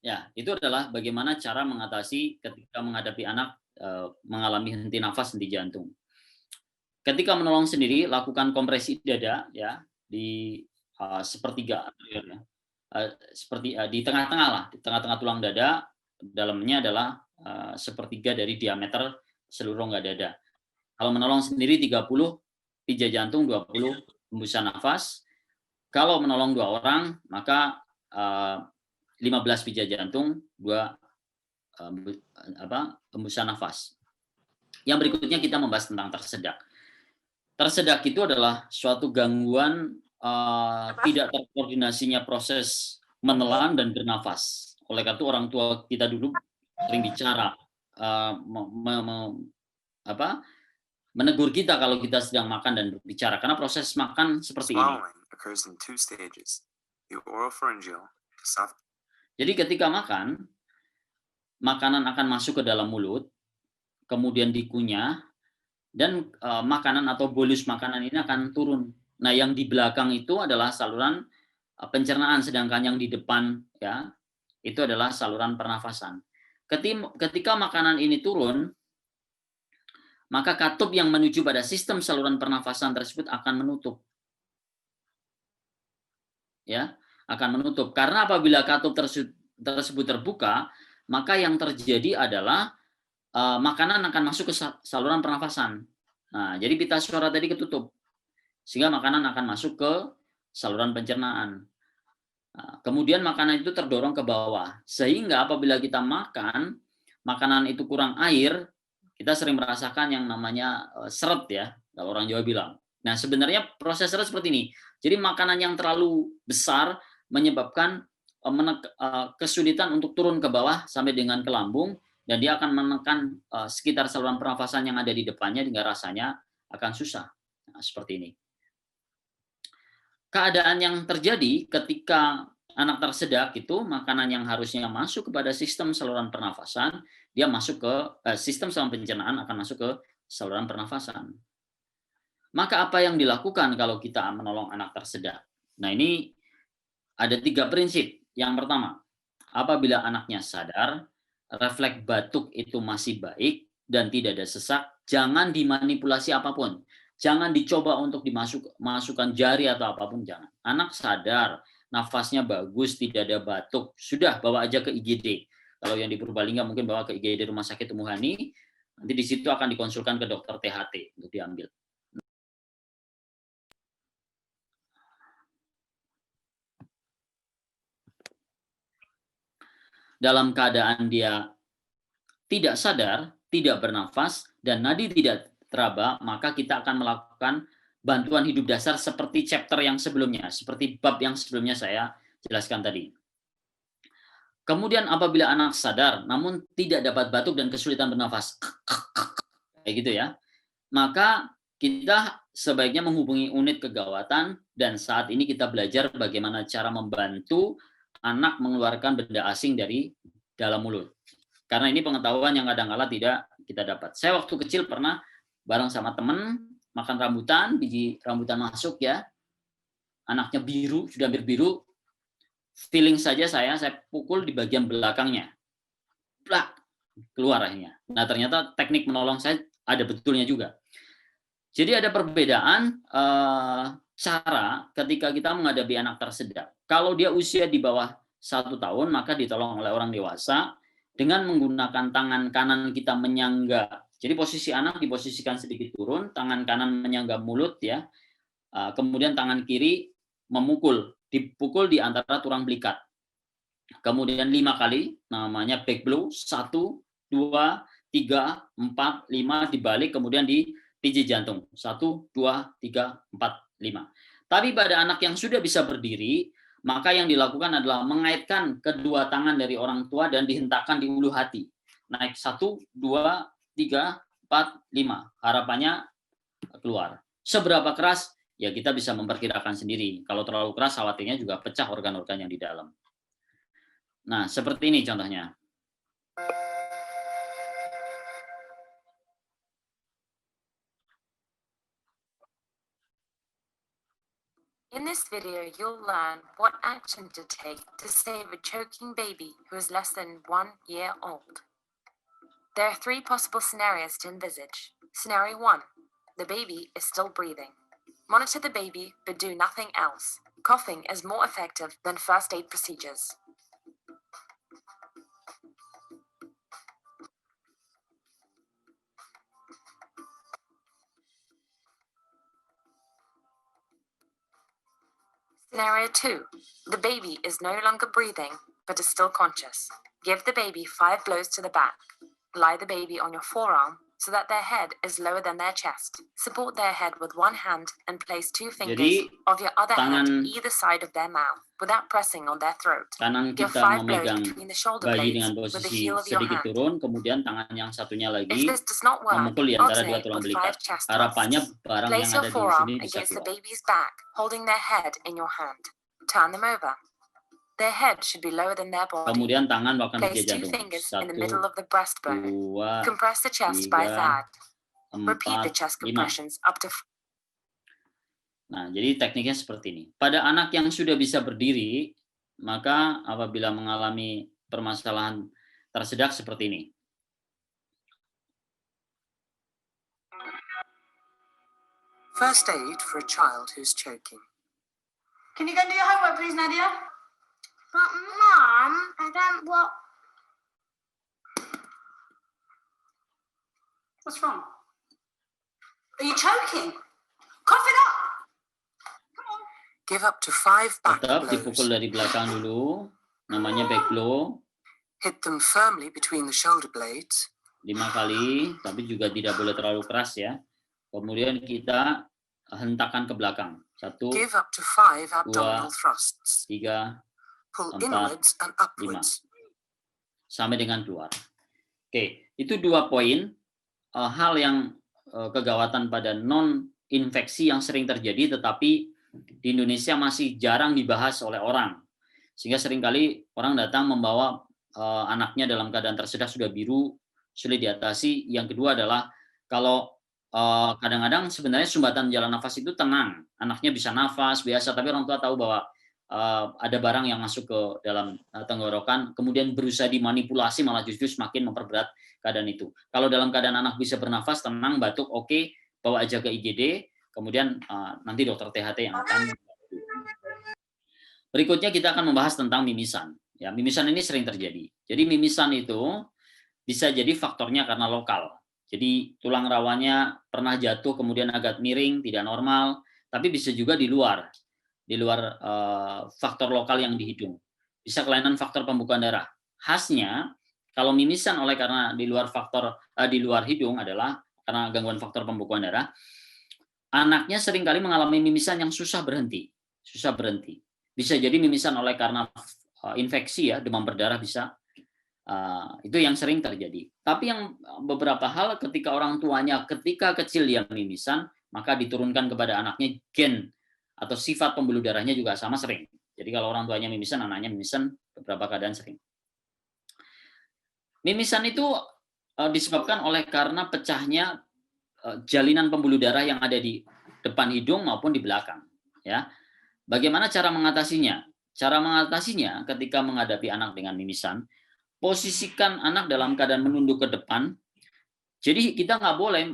Ya, itu adalah bagaimana cara mengatasi ketika menghadapi anak mengalami henti nafas, henti jantung. Ketika menolong sendiri, lakukan kompresi dada ya di sepertiga, ya. Seperti di tengah-tengah lah, di tengah-tengah tulang dada, dalamnya adalah sepertiga dari diameter seluruh rongga dada. Kalau menolong sendiri 30 pijat jantung, 20 hembusan nafas. Kalau menolong 2 orang, maka 15 pijat jantung, 2 hembusan nafas. Yang berikutnya kita membahas tentang tersedak. Tersedak itu adalah suatu gangguan tidak terkoordinasinya proses menelan dan bernafas. Oleh karena itu orang tua kita dulu sering bicara menegur kita kalau kita sedang makan dan berbicara karena proses makan seperti ini. Jadi ketika makan, makanan akan masuk ke dalam mulut, kemudian dikunyah, dan makanan atau bolus makanan ini akan turun. Nah, yang di belakang itu adalah saluran pencernaan, sedangkan yang di depan ya itu adalah saluran pernafasan. Ketika makanan ini turun, maka katup yang menuju pada sistem saluran pernafasan tersebut akan menutup. Ya, akan menutup. Karena apabila katup tersebut terbuka, maka yang terjadi adalah makanan akan masuk ke saluran pernafasan. Nah, jadi pita suara tadi ketutup. Sehingga makanan akan masuk ke saluran pencernaan. Nah, kemudian makanan itu terdorong ke bawah. Sehingga apabila kita makan, makanan itu kurang air, kita sering merasakan yang namanya seret ya, kalau orang Jawa bilang. Nah, sebenarnya proses seret seperti ini. Jadi makanan yang terlalu besar menyebabkan kesulitan untuk turun ke bawah sampai dengan ke lambung, dan dia akan menekan sekitar saluran pernafasan yang ada di depannya hingga rasanya akan susah. Nah, seperti ini. Keadaan yang terjadi ketika anak tersedak itu, makanan yang harusnya masuk kepada sistem saluran pernafasan, dia masuk ke sistem saluran pencernaan akan masuk ke saluran pernafasan. Maka apa yang dilakukan kalau kita menolong anak tersedak? Nah, ini ada 3 prinsip. Yang pertama, apabila anaknya sadar, refleks batuk itu masih baik, dan tidak ada sesak, jangan dimanipulasi apapun. Jangan dicoba untuk dimasukkan jari atau apapun, jangan. Anak sadar, nafasnya bagus, tidak ada batuk, sudah bawa aja ke IGD. Kalau yang di Purbalingga mungkin bawa ke IGD Rumah Sakit Umuhani, nanti di situ akan dikonsulkan ke dokter THT untuk diambil. Dalam keadaan dia tidak sadar, tidak bernafas, dan nadi tidak teraba, maka kita akan melakukan bantuan hidup dasar seperti chapter yang sebelumnya, seperti bab yang sebelumnya saya jelaskan tadi. Kemudian apabila anak sadar, namun tidak dapat batuk dan kesulitan bernafas, kayak gitu ya, maka kita sebaiknya menghubungi unit kegawatan, dan saat ini kita belajar bagaimana cara membantu anak mengeluarkan benda asing dari dalam mulut. Karena ini pengetahuan yang kadang-kala tidak kita dapat. Saya waktu kecil pernah bareng sama teman makan rambutan, biji rambutan masuk ya, anaknya biru, sudah hampir biru, feeling saja saya pukul di bagian belakangnya, plak, keluar akhirnya. Nah ternyata teknik menolong saya ada betulnya juga. Jadi ada perbedaan cara ketika kita menghadapi anak tersedak. Kalau dia usia di bawah 1 tahun, maka ditolong oleh orang dewasa dengan menggunakan tangan kanan kita menyangga. Jadi posisi anak diposisikan sedikit turun, tangan kanan menyangga mulut ya. Kemudian tangan kiri memukul, dipukul di antara tulang belikat. Kemudian 5 kali, namanya back blow, 1, 2, 3, 4, 5 dibalik, kemudian di pijit jantung. 1, 2, 3, 4, 5. Tapi pada anak yang sudah bisa berdiri, maka yang dilakukan adalah mengaitkan kedua tangan dari orang tua dan dihentakkan di ulu hati. Naik 1, 2, 3, 4, 5. Harapannya keluar. Seberapa keras? Ya kita bisa memperkirakan sendiri. Kalau terlalu keras, khawatirnya juga pecah organ-organ yang di dalam. Nah, seperti ini contohnya. In this video, you'll learn what action to take to save a choking baby who is less than 1 year old. There are 3 possible scenarios to envisage. Scenario 1, the baby is still breathing. Monitor the baby, but do nothing else. Coughing is more effective than first aid procedures. Scenario 2. The baby is no longer breathing, but is still conscious. Give the baby 5 blows to the back. Lie the baby on your forearm so that their head is lower than their chest. Support their head with one hand and place 2 fingers of your other hand either side of their mouth without pressing on their throat. Kanan Give kita 5 blows memegang between the shoulder bayi blades dengan with the posisi heel of your sedikit hand. turun, kemudian tangan yang satunya If lagi this does not work, memukul di antara 2 alternate tulang with 5 belikat. chest Harapannya thrusts. barang yang Place your ada di forearm sini bisa against the keluar. baby's back, holding their head in your hand. Turn them over. Their head should be lower than their body. Kemudian tangan melakukan Place pijat 2 jantung. fingers in the 1, middle of the breastbone. 2, Compress the chest by 3, third. Repeat the 4, chest 5. compressions up to. Nah, jadi tekniknya seperti ini. Pada anak yang sudah bisa berdiri, maka apabila mengalami permasalahan tersedak seperti ini. First aid for a child who's choking. Can you go and do your homework, please, Nadia? But Mum, I don't want. What's wrong? Are you choking? Cough it up. Come on. Give up to 5 back Tetap dipukul blows. dari belakang dulu, namanya back blow, Hit them firmly between the shoulder blades. 5 kali, tapi juga tidak boleh terlalu keras ya. Kemudian kita hentakan ke belakang. 1, Give up to 5 abdominal thrusts. 3, Pull 4, inwards and upwards. sampai dengan keluar. Oke, itu 2 poin hal yang kegawatan pada non-infeksi yang sering terjadi, tetapi di Indonesia masih jarang dibahas oleh orang. Sehingga seringkali orang datang membawa anaknya dalam keadaan tersedak sudah biru, sulit diatasi. Yang kedua adalah kalau kadang-kadang sebenarnya sumbatan jalan nafas itu tenang, anaknya bisa nafas biasa, tapi orang tua tahu bahwa ada barang yang masuk ke dalam tenggorokan, kemudian berusaha dimanipulasi malah justru semakin memperberat keadaan itu. Kalau dalam keadaan anak bisa bernafas, tenang, batuk, oke, bawa aja ke IGD, kemudian nanti dokter THT yang akan. Berikutnya kita akan membahas tentang mimisan. Ya, mimisan ini sering terjadi. Jadi mimisan itu bisa jadi faktornya karena lokal. Jadi tulang rawannya pernah jatuh kemudian agak miring, tidak normal, tapi bisa juga di luar faktor lokal yang di hidung. Bisa kelainan faktor pembukaan darah. Khasnya kalau mimisan oleh karena di luar hidung adalah karena gangguan faktor pembukaan darah, anaknya seringkali mengalami mimisan yang susah berhenti. Bisa jadi mimisan oleh karena infeksi ya, demam berdarah bisa. Itu yang sering terjadi. Tapi yang beberapa hal ketika orang tuanya ketika kecil dia mimisan, maka diturunkan kepada anaknya gen atau sifat pembuluh darahnya juga sama sering. Jadi kalau orang tuanya mimisan, anaknya mimisan, beberapa keadaan sering. Mimisan itu disebabkan oleh karena pecahnya jalinan pembuluh darah yang ada di depan hidung maupun di belakang. Ya, bagaimana cara mengatasinya? Cara mengatasinya ketika menghadapi anak dengan mimisan, posisikan anak dalam keadaan menunduk ke depan. Jadi kita nggak boleh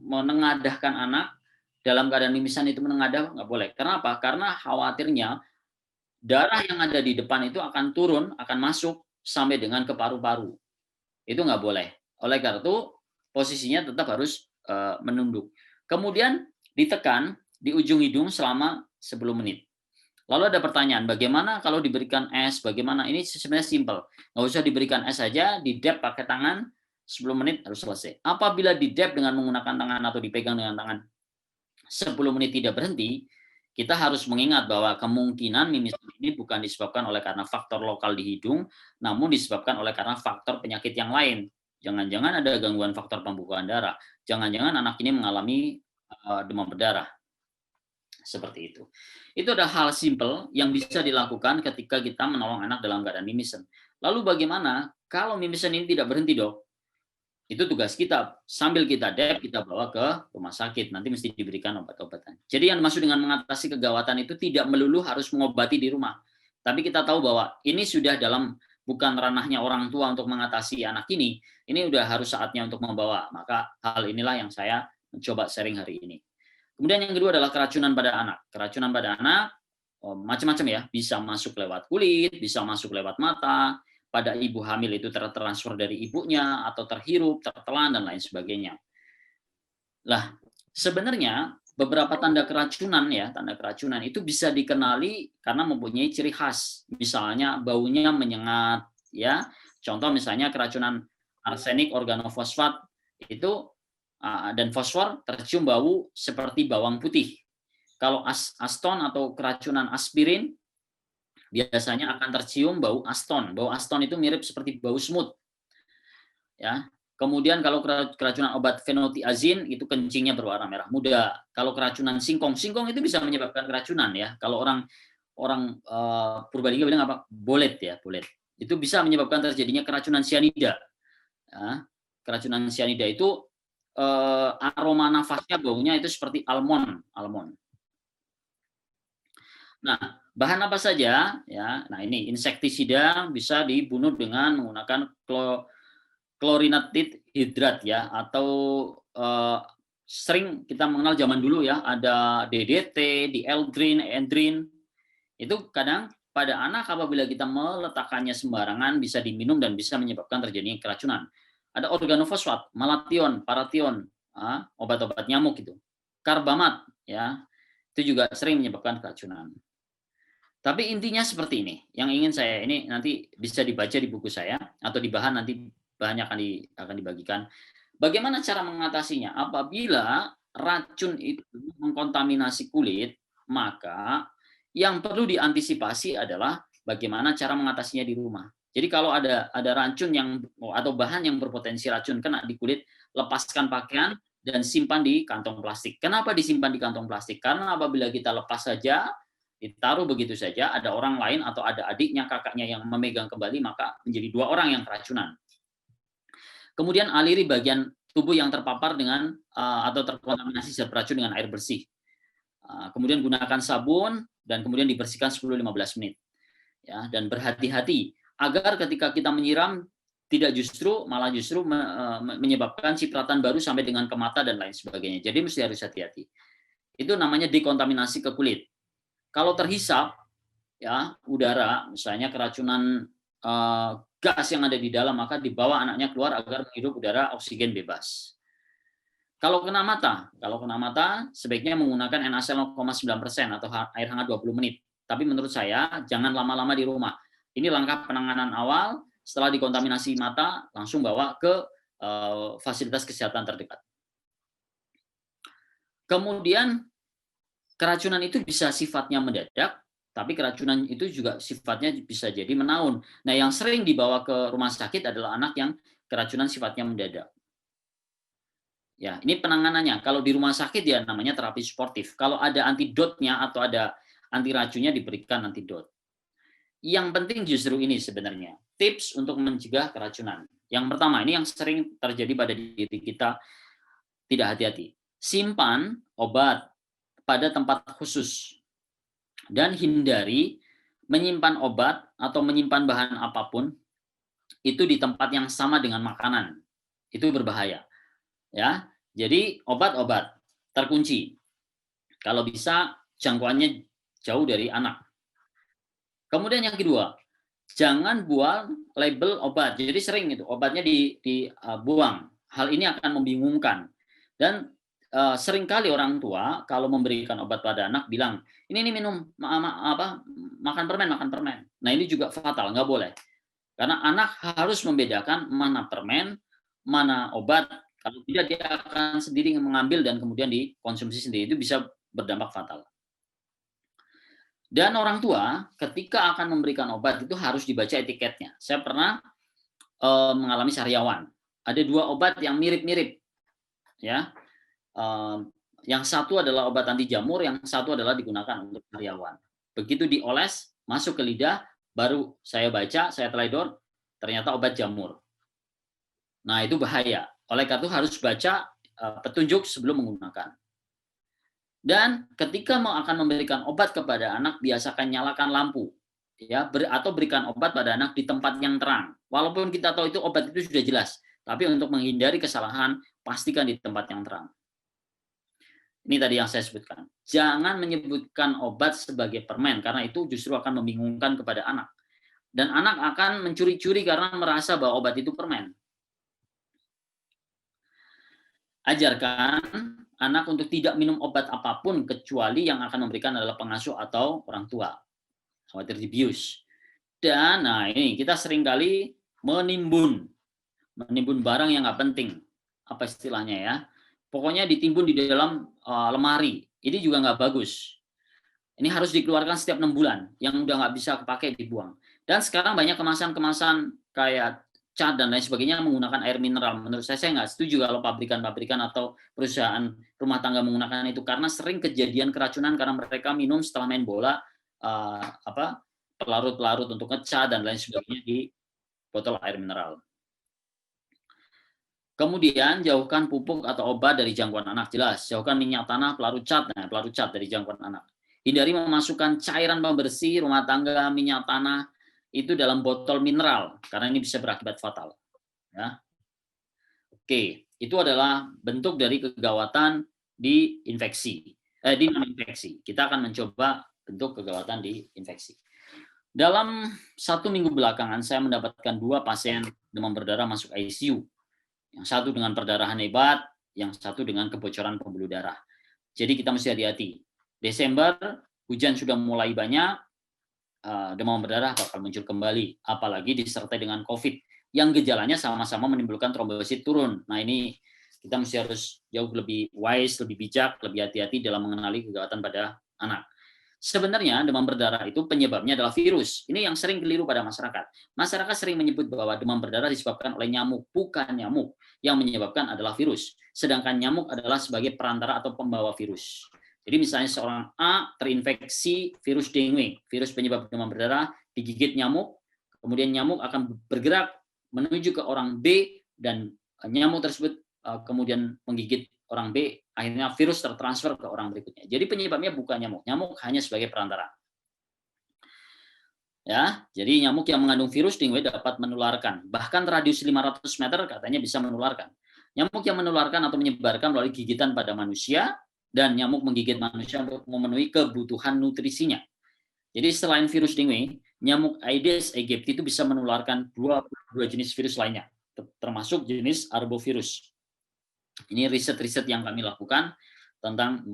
menengadahkan anak dalam keadaan mimisan itu menengadah, nggak boleh. Kenapa? Karena khawatirnya darah yang ada di depan itu akan turun, akan masuk sampai dengan ke paru-paru. Itu nggak boleh. Oleh karena itu posisinya tetap harus menunduk. Kemudian ditekan di ujung hidung selama 10 menit. Lalu ada pertanyaan, bagaimana kalau diberikan es? Bagaimana? Ini sebenarnya simpel. Nggak usah diberikan es saja, di-dab pakai tangan, 10 menit harus selesai. Apabila di-dab dengan menggunakan tangan atau dipegang dengan tangan 10 menit tidak berhenti, kita harus mengingat bahwa kemungkinan mimisan ini bukan disebabkan oleh karena faktor lokal di hidung, namun disebabkan oleh karena faktor penyakit yang lain. Jangan-jangan ada gangguan faktor pembukaan darah. Jangan-jangan anak ini mengalami demam berdarah. Seperti itu. Itu ada hal simpel yang bisa dilakukan ketika kita menolong anak dalam keadaan mimisan. Lalu bagaimana kalau mimisan ini tidak berhenti, Dok? Itu tugas kita. Sambil kita dep, kita bawa ke rumah sakit. Nanti mesti diberikan obat-obatan. Jadi yang dimaksud dengan mengatasi kegawatan itu tidak melulu harus mengobati di rumah. Tapi kita tahu bahwa ini sudah dalam bukan ranahnya orang tua untuk mengatasi anak ini. Ini udah harus saatnya untuk membawa. Maka hal inilah yang saya mencoba sharing hari ini. Kemudian yang kedua adalah keracunan pada anak. Keracunan pada anak macam-macam ya. Bisa masuk lewat kulit, bisa masuk lewat mata. Pada ibu hamil itu tertransfer dari ibunya atau terhirup, tertelan dan lain sebagainya. Lah, sebenarnya beberapa tanda keracunan itu bisa dikenali karena mempunyai ciri khas. Misalnya baunya menyengat ya. Contoh misalnya keracunan arsenik organofosfat itu dan fosfor tercium bau seperti bawang putih. Kalau aston atau keracunan aspirin biasanya akan tercium bau aston. Bau aston itu mirip seperti bau semut. Ya. Kemudian kalau keracunan obat fenotiazin itu kencingnya berwarna merah muda. Kalau keracunan singkong itu bisa menyebabkan keracunan ya. Kalau orang Purbalingga bilang apa? Bolet ya, bolet. Itu bisa menyebabkan terjadinya keracunan sianida. Ya. Keracunan sianida itu aroma nafasnya baunya itu seperti almond. Nah, bahan apa saja ya? Nah, ini insektisida bisa dibunuh dengan menggunakan klorinatid hidrat ya, atau sering kita mengenal zaman dulu ya, ada DDT, dieldrin, endrin. Itu kadang pada anak apabila kita meletakkannya sembarangan bisa diminum dan bisa menyebabkan terjadinya keracunan. Ada organofosfat, malation, paration, obat-obat nyamuk itu. Karbamat ya. Itu juga sering menyebabkan keracunan. Tapi intinya seperti ini. Yang ingin saya ini nanti bisa dibaca di buku saya atau di bahan nanti bahannya akan dibagikan. Bagaimana cara mengatasinya? Apabila racun itu mengkontaminasi kulit, maka yang perlu diantisipasi adalah bagaimana cara mengatasinya di rumah. Jadi kalau ada racun atau bahan yang berpotensi racun kena di kulit, lepaskan pakaian dan simpan di kantong plastik. Kenapa disimpan di kantong plastik? Karena apabila kita lepas saja, ditaruh begitu saja, ada orang lain atau ada adiknya, kakaknya yang memegang kembali, maka menjadi 2 orang yang keracunan. Kemudian aliri bagian tubuh yang terpapar dengan atau terkontaminasi zat beracun dengan air bersih. Kemudian gunakan sabun dan kemudian dibersihkan 10-15 menit. Ya, dan berhati-hati agar ketika kita menyiram tidak malah justru menyebabkan cipratan baru sampai dengan ke mata dan lain sebagainya. Jadi mesti harus hati-hati. Itu namanya dekontaminasi ke kulit. Kalau terhisap ya udara, misalnya keracunan gas yang ada di dalam, maka dibawa anaknya keluar agar menghirup udara oksigen bebas. Kalau kena mata sebaiknya menggunakan NaCl 0,9% atau air hangat 20 menit. Tapi menurut saya jangan lama-lama di rumah. Ini langkah penanganan awal. Setelah dikontaminasi mata, langsung bawa ke fasilitas kesehatan terdekat. Kemudian keracunan itu bisa sifatnya mendadak, tapi keracunan itu juga sifatnya bisa jadi menaun. Nah, yang sering dibawa ke rumah sakit adalah anak yang keracunan sifatnya mendadak. Ya, ini penanganannya. Kalau di rumah sakit ya namanya terapi suportif. Kalau ada antidotnya atau ada anti racunnya diberikan antidot. Yang penting justru ini sebenarnya, tips untuk mencegah keracunan. Yang pertama, ini yang sering terjadi pada diri kita, tidak hati-hati. Simpan obat pada tempat khusus. Dan hindari menyimpan obat atau menyimpan bahan apapun itu di tempat yang sama dengan makanan. Itu berbahaya. Ya, jadi obat-obat terkunci. Kalau bisa jangkauannya jauh dari anak. Kemudian yang kedua, jangan buang label obat. Jadi sering itu obatnya dibuang. Hal ini akan membingungkan. Dan seringkali orang tua kalau memberikan obat pada anak bilang, ini minum makan permen. Nah, ini juga fatal, nggak boleh. Karena anak harus membedakan mana permen, mana obat. Kalau tidak dia akan sendiri mengambil dan kemudian dikonsumsi sendiri. Itu bisa berdampak fatal. Dan orang tua ketika akan memberikan obat itu harus dibaca etiketnya. Saya pernah mengalami sariawan. Ada 2 obat yang mirip-mirip, ya. Yang satu adalah obat anti jamur, yang satu adalah digunakan untuk sariawan. Begitu dioles masuk ke lidah, baru saya baca, saya teledor, ternyata obat jamur. Nah, itu bahaya. Oleh karena itu harus baca petunjuk sebelum menggunakan. Dan ketika akan memberikan obat kepada anak, biasakan nyalakan lampu, ya, atau berikan obat pada anak di tempat yang terang. Walaupun kita tahu itu obat itu sudah jelas, tapi untuk menghindari kesalahan, pastikan di tempat yang terang. Ini tadi yang saya sebutkan. Jangan menyebutkan obat sebagai permen, karena itu justru akan membingungkan kepada anak. Dan anak akan mencuri-curi karena merasa bahwa obat itu permen. Ajarkan anak untuk tidak minum obat apapun kecuali yang akan memberikan adalah pengasuh atau orang tua. Khawatir dibius. Dan nah ini kita seringkali menimbun barang yang nggak penting. Apa istilahnya ya? Pokoknya ditimbun di dalam lemari. Ini juga nggak bagus. Ini harus dikeluarkan setiap 6 bulan. Yang udah nggak bisa kepakai dibuang. Dan sekarang banyak kemasan-kemasan kayak cat dan lain sebagainya menggunakan air mineral. Menurut saya nggak setuju kalau pabrikan-pabrikan atau perusahaan rumah tangga menggunakan itu, karena sering kejadian keracunan karena mereka minum setelah main bola pelarut-pelarut untuk ngecat dan lain sebagainya di botol air mineral. Kemudian jauhkan pupuk atau obat dari jangkauan anak, jelas. Jauhkan minyak tanah, pelarut cat dari jangkauan anak. Hindari memasukkan cairan pembersih rumah tangga, minyak tanah itu dalam botol mineral, karena ini bisa berakibat fatal. Ya. Oke, itu adalah bentuk dari kegawatan di infeksi. Di non-infeksi. Kita akan mencoba bentuk kegawatan di infeksi. Dalam 1 minggu belakangan, saya mendapatkan 2 pasien demam berdarah masuk ICU. Yang satu dengan perdarahan hebat, yang satu dengan kebocoran pembuluh darah. Jadi kita mesti hati-hati. Desember, hujan sudah mulai banyak, demam berdarah bakal muncul kembali, apalagi disertai dengan COVID yang gejalanya sama-sama menimbulkan trombosit turun. Nah, ini kita mesti harus jauh lebih wise, lebih bijak, lebih hati-hati dalam mengenali kegawatan pada anak. Sebenarnya demam berdarah itu penyebabnya adalah virus. Ini yang sering keliru pada masyarakat. Masyarakat sering menyebut bahwa demam berdarah disebabkan oleh nyamuk. Bukan nyamuk. Yang menyebabkan adalah virus. Sedangkan nyamuk adalah sebagai perantara atau pembawa virus. Jadi misalnya seorang A terinfeksi virus dengue, virus penyebab demam berdarah, digigit nyamuk, kemudian nyamuk akan bergerak menuju ke orang B dan nyamuk tersebut kemudian menggigit orang B, akhirnya virus tertransfer ke orang berikutnya. Jadi penyebabnya bukan nyamuk. Nyamuk hanya sebagai perantara. Ya, jadi nyamuk yang mengandung virus dengue dapat menularkan. Bahkan radius 500 meter katanya bisa menularkan. Nyamuk yang menularkan atau menyebarkan melalui gigitan pada manusia, dan nyamuk menggigit manusia untuk memenuhi kebutuhan nutrisinya. Jadi selain virus dengue, nyamuk Aedes aegypti itu bisa menularkan 22 jenis virus lainnya, termasuk jenis arbovirus. Ini riset-riset yang kami lakukan tentang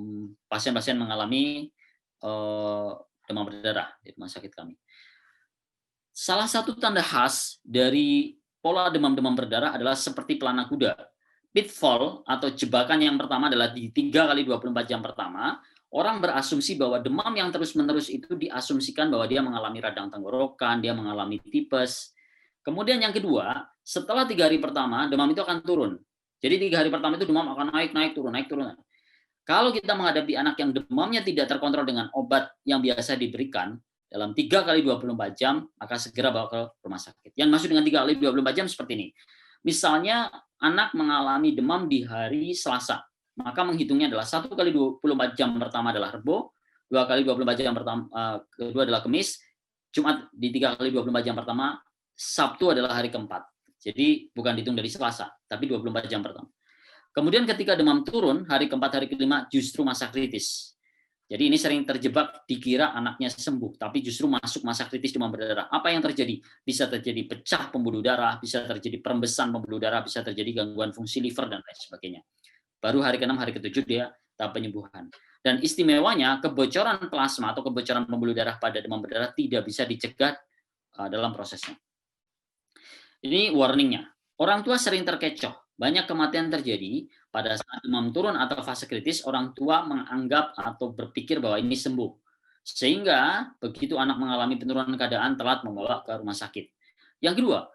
pasien-pasien mengalami demam berdarah di rumah sakit kami. Salah satu tanda khas dari pola demam-demam berdarah adalah seperti pelana kuda. Pitfall atau jebakan yang pertama adalah di 3 kali 24 jam pertama, orang berasumsi bahwa demam yang terus-menerus itu diasumsikan bahwa dia mengalami radang tenggorokan, dia mengalami tipes. Kemudian yang kedua, setelah 3 hari pertama, demam itu akan turun. Jadi 3 hari pertama itu demam akan naik, turun. Kalau kita menghadapi anak yang demamnya tidak terkontrol dengan obat yang biasa diberikan, dalam 3 kali 24 jam, maka segera bawa ke rumah sakit. Yang maksud dengan 3 kali 24 jam seperti ini. Misalnya anak mengalami demam di hari Selasa, maka menghitungnya adalah 1 kali 24 jam pertama adalah Rebo, 2 kali 24 jam pertama, kedua adalah Kamis, Jumat di 3 kali 24 jam pertama, Sabtu adalah hari keempat. Jadi bukan dihitung dari Selasa, tapi 24 jam pertama. Kemudian ketika demam turun, hari keempat, hari kelima justru masa kritis. Jadi ini sering terjebak dikira anaknya sembuh, tapi justru masuk masa kritis demam berdarah. Apa yang terjadi? Bisa terjadi pecah pembuluh darah, bisa terjadi perembesan pembuluh darah, bisa terjadi gangguan fungsi liver, dan lain sebagainya. Baru hari ke-6, hari ke-7 dia tahap penyembuhan. Dan istimewanya, kebocoran plasma atau kebocoran pembuluh darah pada demam berdarah tidak bisa dicegah dalam prosesnya. Ini warningnya. Orang tua sering terkecoh. Banyak kematian terjadi pada saat demam turun atau fase kritis, orang tua menganggap atau berpikir bahwa ini sembuh. Sehingga begitu anak mengalami penurunan keadaan, telat membawa ke rumah sakit. Yang kedua,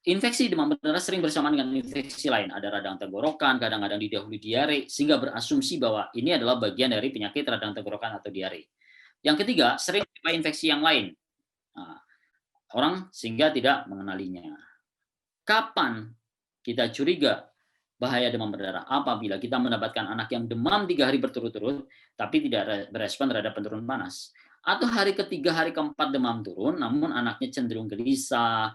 infeksi demam berdarah sering bersamaan dengan infeksi lain. Ada radang tenggorokan, kadang-kadang didahului diare, sehingga berasumsi bahwa ini adalah bagian dari penyakit radang tenggorokan atau diare. Yang ketiga, sering menyertai infeksi yang lain. Nah, orang sehingga tidak mengenalinya. Kapan kita curiga bahaya demam berdarah? Apabila kita mendapatkan anak yang demam 3 hari berturut-turut, tapi tidak berespon terhadap penurunan panas. Atau hari ketiga, hari keempat demam turun, namun anaknya cenderung gelisah,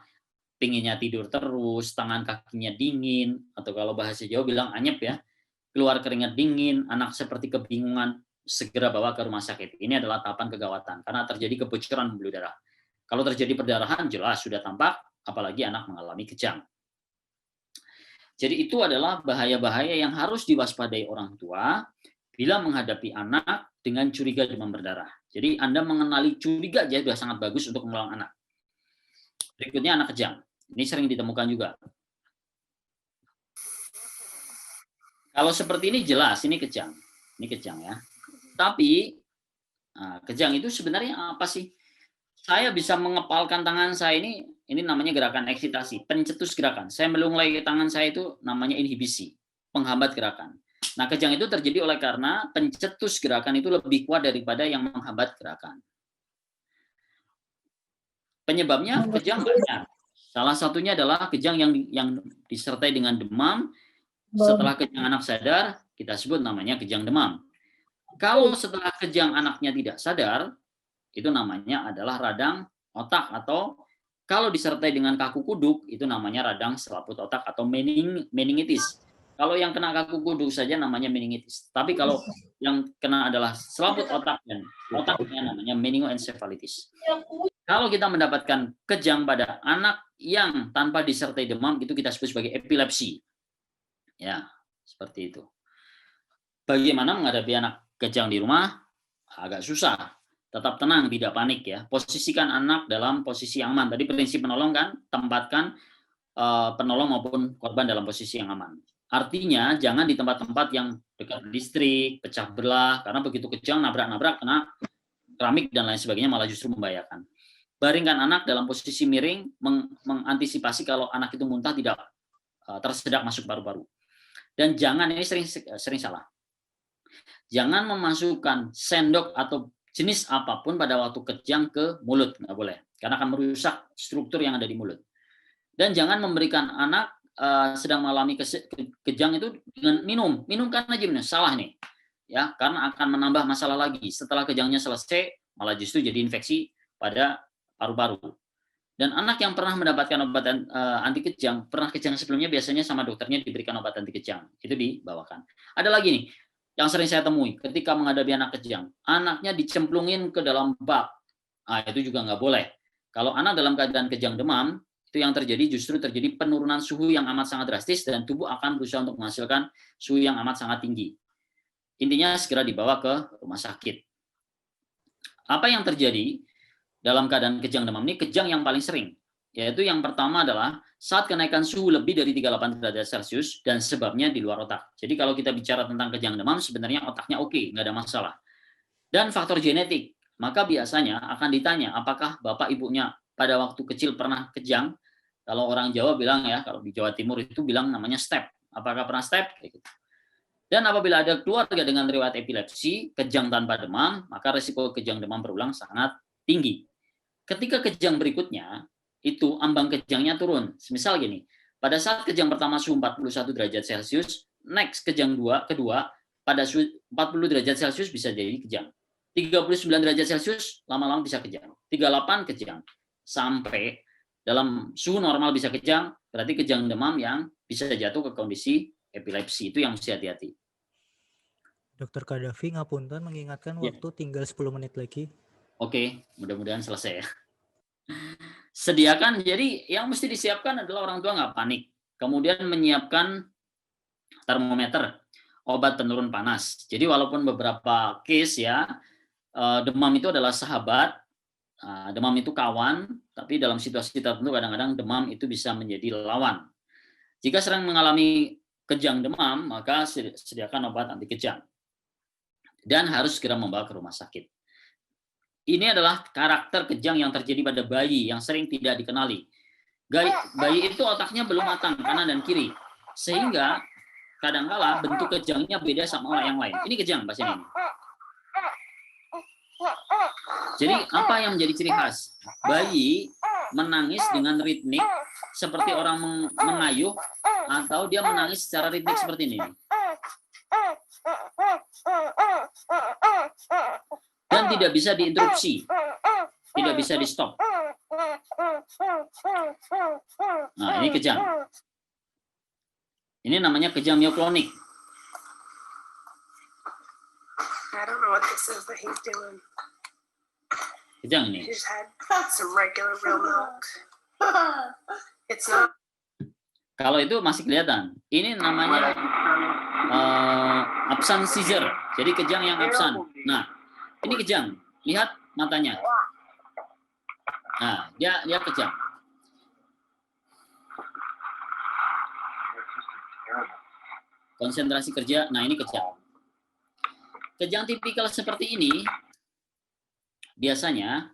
pinginnya tidur terus, tangan kakinya dingin, atau kalau bahasa Jawa bilang anyep ya, keluar keringat dingin, anak seperti kebingungan, segera bawa ke rumah sakit. Ini adalah tahapan kegawatan, karena terjadi kebocoran pembuluh darah. Kalau terjadi perdarahan, jelas sudah tampak, apalagi anak mengalami kejang. Jadi itu adalah bahaya-bahaya yang harus diwaspadai orang tua bila menghadapi anak dengan curiga demam berdarah. Jadi Anda mengenali curiga aja sudah sangat bagus untuk menolong anak. Berikutnya anak kejang. Ini sering ditemukan juga. Kalau seperti ini jelas, ini kejang. Ini kejang ya. Tapi kejang itu sebenarnya apa sih? Saya bisa mengepalkan tangan saya ini namanya gerakan eksitasi, pencetus gerakan. Saya melunglai tangan saya itu namanya inhibisi, penghambat gerakan. Nah, kejang itu terjadi oleh karena pencetus gerakan itu lebih kuat daripada yang menghambat gerakan. Penyebabnya kejang banyak. Salah satunya adalah kejang yang disertai dengan demam. Setelah kejang anak sadar, kita sebut namanya kejang demam. Kalau setelah kejang anaknya tidak sadar, itu namanya adalah radang otak, atau kalau disertai dengan kaku kuduk, itu namanya radang selaput otak atau meningitis. Kalau yang kena kaku kuduk saja namanya meningitis. Tapi kalau yang kena adalah selaput otak dan otaknya namanya meningoencephalitis. Kalau kita mendapatkan kejang pada anak yang tanpa disertai demam, itu kita sebut sebagai epilepsi. Ya, seperti itu. Bagaimana menghadapi anak kejang di rumah? Agak susah. Tetap tenang, tidak panik ya. Posisikan anak dalam posisi yang aman. Tadi prinsip menolong kan, tempatkan penolong maupun korban dalam posisi yang aman. Artinya jangan di tempat-tempat yang dekat listrik, pecah belah, karena begitu kejang nabrak-nabrak kena keramik dan lain sebagainya malah justru membahayakan. Baringkan anak dalam posisi miring, mengantisipasi kalau anak itu muntah tidak tersedak masuk paru-paru. Dan jangan, ini sering salah. Jangan memasukkan sendok atau jenis apapun pada waktu kejang ke mulut, nggak boleh, karena akan merusak struktur yang ada di mulut. Dan jangan memberikan anak sedang mengalami kejang itu dengan minum kan aja salah nih, ya, karena akan menambah masalah lagi. Setelah kejangnya selesai, malah justru jadi infeksi pada paru-paru. Dan anak yang pernah mendapatkan obat anti kejang, pernah kejang sebelumnya, biasanya sama dokternya diberikan obat anti kejang, itu dibawakan. Ada lagi nih, yang sering saya temui ketika menghadapi anak kejang, anaknya dicemplungin ke dalam bak. Nah, itu juga nggak boleh. Kalau anak dalam keadaan kejang demam, itu yang terjadi justru terjadi penurunan suhu yang amat sangat drastis dan tubuh akan berusaha untuk menghasilkan suhu yang amat sangat tinggi. Intinya segera dibawa ke rumah sakit. Apa yang terjadi dalam keadaan kejang demam ini? Kejang yang paling sering, yaitu yang pertama adalah saat kenaikan suhu lebih dari 38 derajat Celcius dan sebabnya di luar otak. Jadi kalau kita bicara tentang kejang demam, sebenarnya otaknya oke, nggak ada masalah. Dan faktor genetik, maka biasanya akan ditanya apakah bapak ibunya pada waktu kecil pernah kejang. Kalau orang Jawa bilang ya, kalau di Jawa Timur itu bilang namanya step. Apakah pernah step? Dan apabila ada keluarga dengan riwayat epilepsi, kejang tanpa demam, maka risiko kejang demam berulang sangat tinggi. Ketika kejang berikutnya, itu ambang kejangnya turun. Misal gini, pada saat kejang pertama suhu 41 derajat Celcius, next kejang kedua pada suhu 40 derajat Celcius bisa jadi kejang. 39 derajat Celcius lama-lama bisa kejang. 38 kejang. Sampai dalam suhu normal bisa kejang, berarti kejang demam yang bisa jatuh ke kondisi epilepsi. Itu yang mesti hati-hati. Dr. Kadafi, ngapunten mengingatkan waktu tinggal 10 menit lagi. Oke, mudah-mudahan selesai ya. Sediakan, jadi yang mesti disiapkan adalah orang tua nggak panik. Kemudian menyiapkan termometer, obat penurun panas. Jadi walaupun beberapa case ya, demam itu adalah sahabat, demam itu kawan, tapi dalam situasi tertentu kadang-kadang demam itu bisa menjadi lawan. Jika sering mengalami kejang demam, maka sediakan obat anti kejang. Dan harus segera membawa ke rumah sakit. Ini adalah karakter kejang yang terjadi pada bayi yang sering tidak dikenali. Bayi itu otaknya belum matang kanan dan kiri, sehingga kadang-kala bentuk kejangnya beda sama orang yang lain. Ini kejang bahasa ini. Jadi apa yang menjadi ciri khas? Bayi menangis dengan ritmik seperti orang mengayuh, atau dia menangis secara ritmik seperti ini. Dan tidak bisa diinterupsi, tidak bisa di stop. Nah, ini kejang. Ini namanya kejang mioklonik. I don't know what this is that he's doing. Kejang ini. He just had some regular real milk. It's not. Kalau itu masih kelihatan. Ini namanya absent seizure. Jadi kejang yang absen. Nah, ini kejang. Lihat matanya. Nah, dia kejang. Konsentrasi kerja. Nah, ini kejang. Kejang tipikal seperti ini biasanya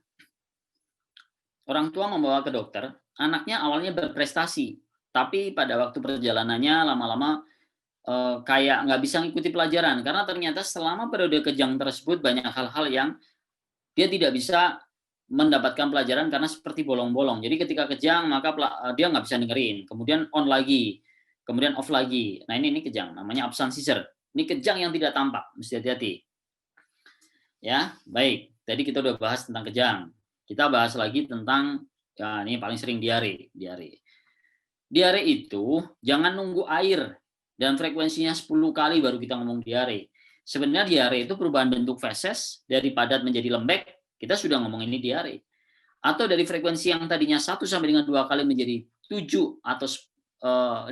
orang tua membawa ke dokter, anaknya awalnya berprestasi, tapi pada waktu perjalanannya lama-lama kayak nggak bisa ngikuti pelajaran, karena ternyata selama periode kejang tersebut banyak hal-hal yang dia tidak bisa mendapatkan pelajaran karena seperti bolong-bolong. Jadi ketika kejang maka dia nggak bisa dengerin, kemudian on lagi, kemudian off lagi. Nah ini kejang, namanya absent seizure. Ini kejang yang tidak tampak, mesti hati-hati. Ya, baik. Tadi kita udah bahas tentang kejang. Kita bahas lagi tentang, ya ini paling sering diare. Diare itu jangan nunggu air dan frekuensinya 10 kali baru kita ngomong diare. Sebenarnya diare itu perubahan bentuk feses dari padat menjadi lembek, kita sudah ngomong ini diare. Atau dari frekuensi yang tadinya 1 sampai dengan 2 kali menjadi 7 atau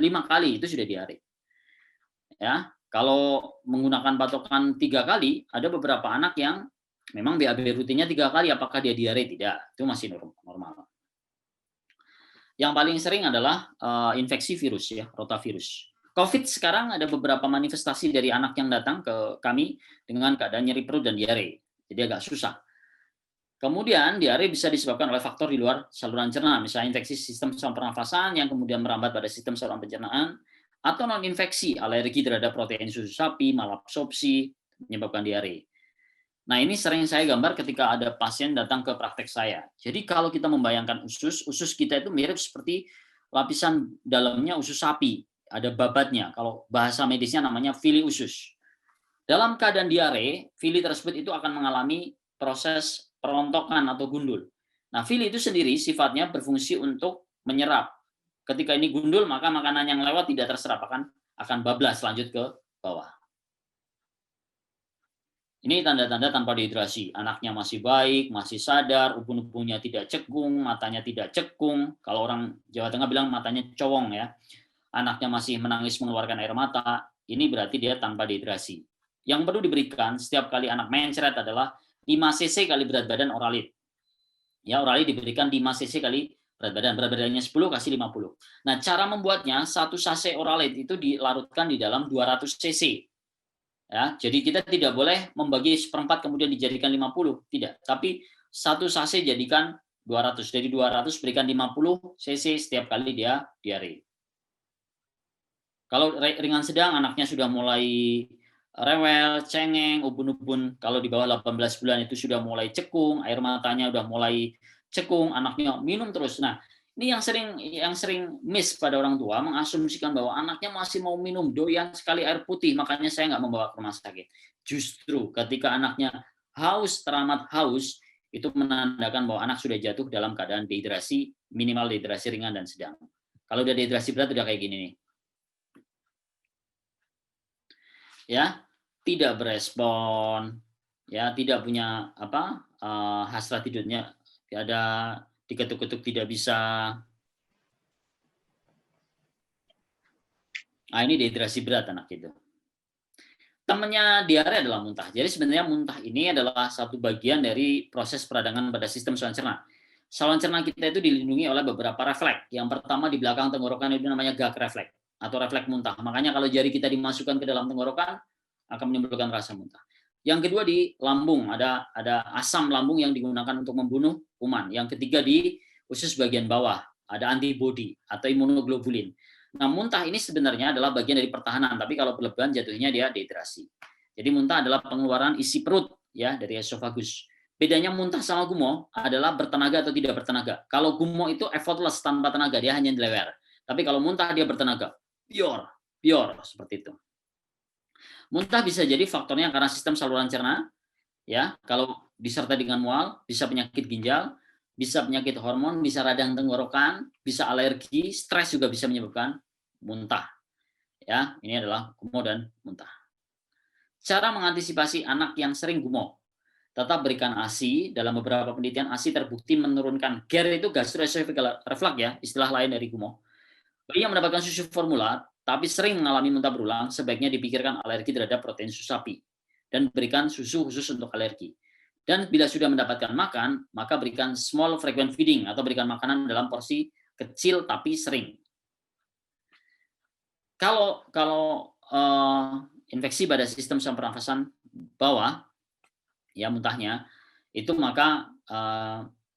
5 kali, itu sudah diare. Ya, kalau menggunakan patokan 3 kali, ada beberapa anak yang memang BAB rutinnya 3 kali, apakah dia diare? Tidak, itu masih normal. Yang paling sering adalah infeksi virus ya, rotavirus. COVID sekarang ada beberapa manifestasi dari anak yang datang ke kami dengan keadaan nyeri perut dan diare. Jadi agak susah. Kemudian diare bisa disebabkan oleh faktor di luar saluran cerna, misalnya infeksi sistem saluran pernafasan yang kemudian merambat pada sistem saluran pencernaan, atau non-infeksi, alergi terhadap protein susu sapi, malabsorpsi, menyebabkan diare. Nah ini sering saya gambar ketika ada pasien datang ke praktek saya. Jadi kalau kita membayangkan usus kita itu mirip seperti lapisan dalamnya usus sapi, ada babatnya. Kalau bahasa medisnya namanya villi usus. Dalam keadaan diare, villi tersebut itu akan mengalami proses perontokan atau gundul. Nah, villi itu sendiri sifatnya berfungsi untuk menyerap. Ketika ini gundul, maka makanan yang lewat tidak terserap, akan bablas lanjut ke bawah. Ini tanda-tanda tanpa dehidrasi. Anaknya masih baik, masih sadar, ubun-ubunnya tidak cekung, matanya tidak cekung. Kalau orang Jawa Tengah bilang matanya cowong ya. Anaknya masih menangis mengeluarkan air mata, ini berarti dia tanpa dehidrasi. Yang perlu diberikan setiap kali anak mencret adalah 5 cc kali berat badan Oralit. Ya, Oralit diberikan 5 cc kali berat badannya 10 kasih 50. Nah, cara membuatnya 1 sachet Oralit itu dilarutkan di dalam 200 cc. Ya, jadi kita tidak boleh membagi seperempat kemudian dijadikan 50, tidak. Tapi 1 sachet jadikan 200. Dari 200 berikan 50 cc setiap kali dia diare. Kalau ringan sedang anaknya sudah mulai rewel, cengeng, ubun-ubun, kalau di bawah 18 bulan itu sudah mulai cekung, air matanya udah mulai cekung, anaknya minum terus. Nah, ini yang sering miss pada orang tua, mengasumsikan bahwa anaknya masih mau minum, doyan sekali air putih, makanya saya nggak membawa ke rumah sakit. Justru ketika anaknya haus, teramat haus, itu menandakan bahwa anak sudah jatuh dalam keadaan dehidrasi, minimal dehidrasi ringan dan sedang. Kalau udah dehidrasi berat udah kayak gini nih. Ya, tidak berespon, ya, tidak punya hasrat tidurnya, ada diketuk-ketuk tidak bisa. Nah, ini dehidrasi berat anak itu. Temannya diare adalah muntah. Jadi sebenarnya muntah ini adalah satu bagian dari proses peradangan pada sistem saluran cerna. Saluran cerna kita itu dilindungi oleh beberapa refleks. Yang pertama di belakang tenggorokan itu namanya gag refleks atau refleks muntah. Makanya kalau jari kita dimasukkan ke dalam tenggorokan akan menimbulkan rasa muntah. Yang kedua di lambung, ada asam lambung yang digunakan untuk membunuh kuman. Yang ketiga di usus bagian bawah, ada antibodi atau imunoglobulin. Nah, muntah ini sebenarnya adalah bagian dari pertahanan, tapi kalau berlebihan jatuhnya dia dehidrasi. Jadi muntah adalah pengeluaran isi perut ya dari esofagus. Bedanya muntah sama gumoh adalah bertenaga atau tidak bertenaga. Kalau gumoh itu effortless, tanpa tenaga, dia hanya dilewer. Tapi kalau muntah dia bertenaga, pure seperti itu. Muntah bisa jadi faktornya karena sistem saluran cerna, ya. Kalau disertai dengan mual, bisa penyakit ginjal, bisa penyakit hormon, bisa radang tenggorokan, bisa alergi, stres juga bisa menyebabkan muntah. Ya, ini adalah gumoh dan muntah. Cara mengantisipasi anak yang sering gumoh. Tetap berikan ASI. Dalam beberapa penelitian ASI terbukti menurunkan GER itu gastroesophageal reflux ya, istilah lain dari gumoh. Bayi yang mendapatkan susu formula tapi sering mengalami muntah berulang, sebaiknya dipikirkan alergi terhadap protein susu sapi dan berikan susu khusus untuk alergi. Dan bila sudah mendapatkan makan, maka berikan small frequent feeding atau berikan makanan dalam porsi kecil tapi sering. Kalau infeksi pada sistem saluran pernafasan bawah, ya muntahnya, itu maka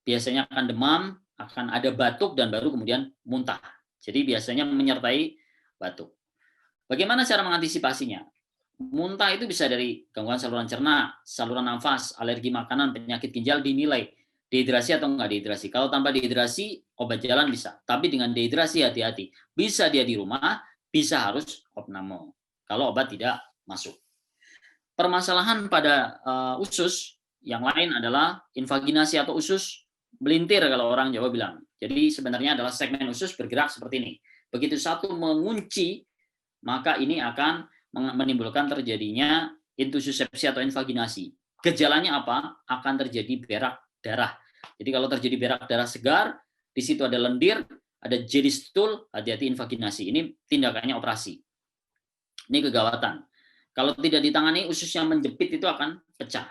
biasanya akan demam, akan ada batuk dan baru kemudian muntah. Jadi biasanya menyertai batuk. Bagaimana cara mengantisipasinya? Muntah itu bisa dari gangguan saluran cerna, saluran nafas, alergi makanan, penyakit ginjal dinilai dehidrasi atau enggak dehidrasi. Kalau tanpa dehidrasi, obat jalan bisa. Tapi dengan dehidrasi hati-hati. Bisa dia di rumah, bisa harus opname. Kalau obat tidak masuk. Permasalahan pada usus yang lain adalah invaginasi atau usus melintir kalau orang Jawa bilang. Jadi sebenarnya adalah segmen usus bergerak seperti ini. Begitu satu mengunci, maka ini akan menimbulkan terjadinya intussusepsi atau invaginasi. Gejalanya apa? Akan terjadi berak darah. Jadi kalau terjadi berak darah segar, di situ ada lendir, ada jadi stool, hati-hati invaginasi. Ini tindakannya operasi. Ini kegawatan. Kalau tidak ditangani, ususnya menjepit itu akan pecah.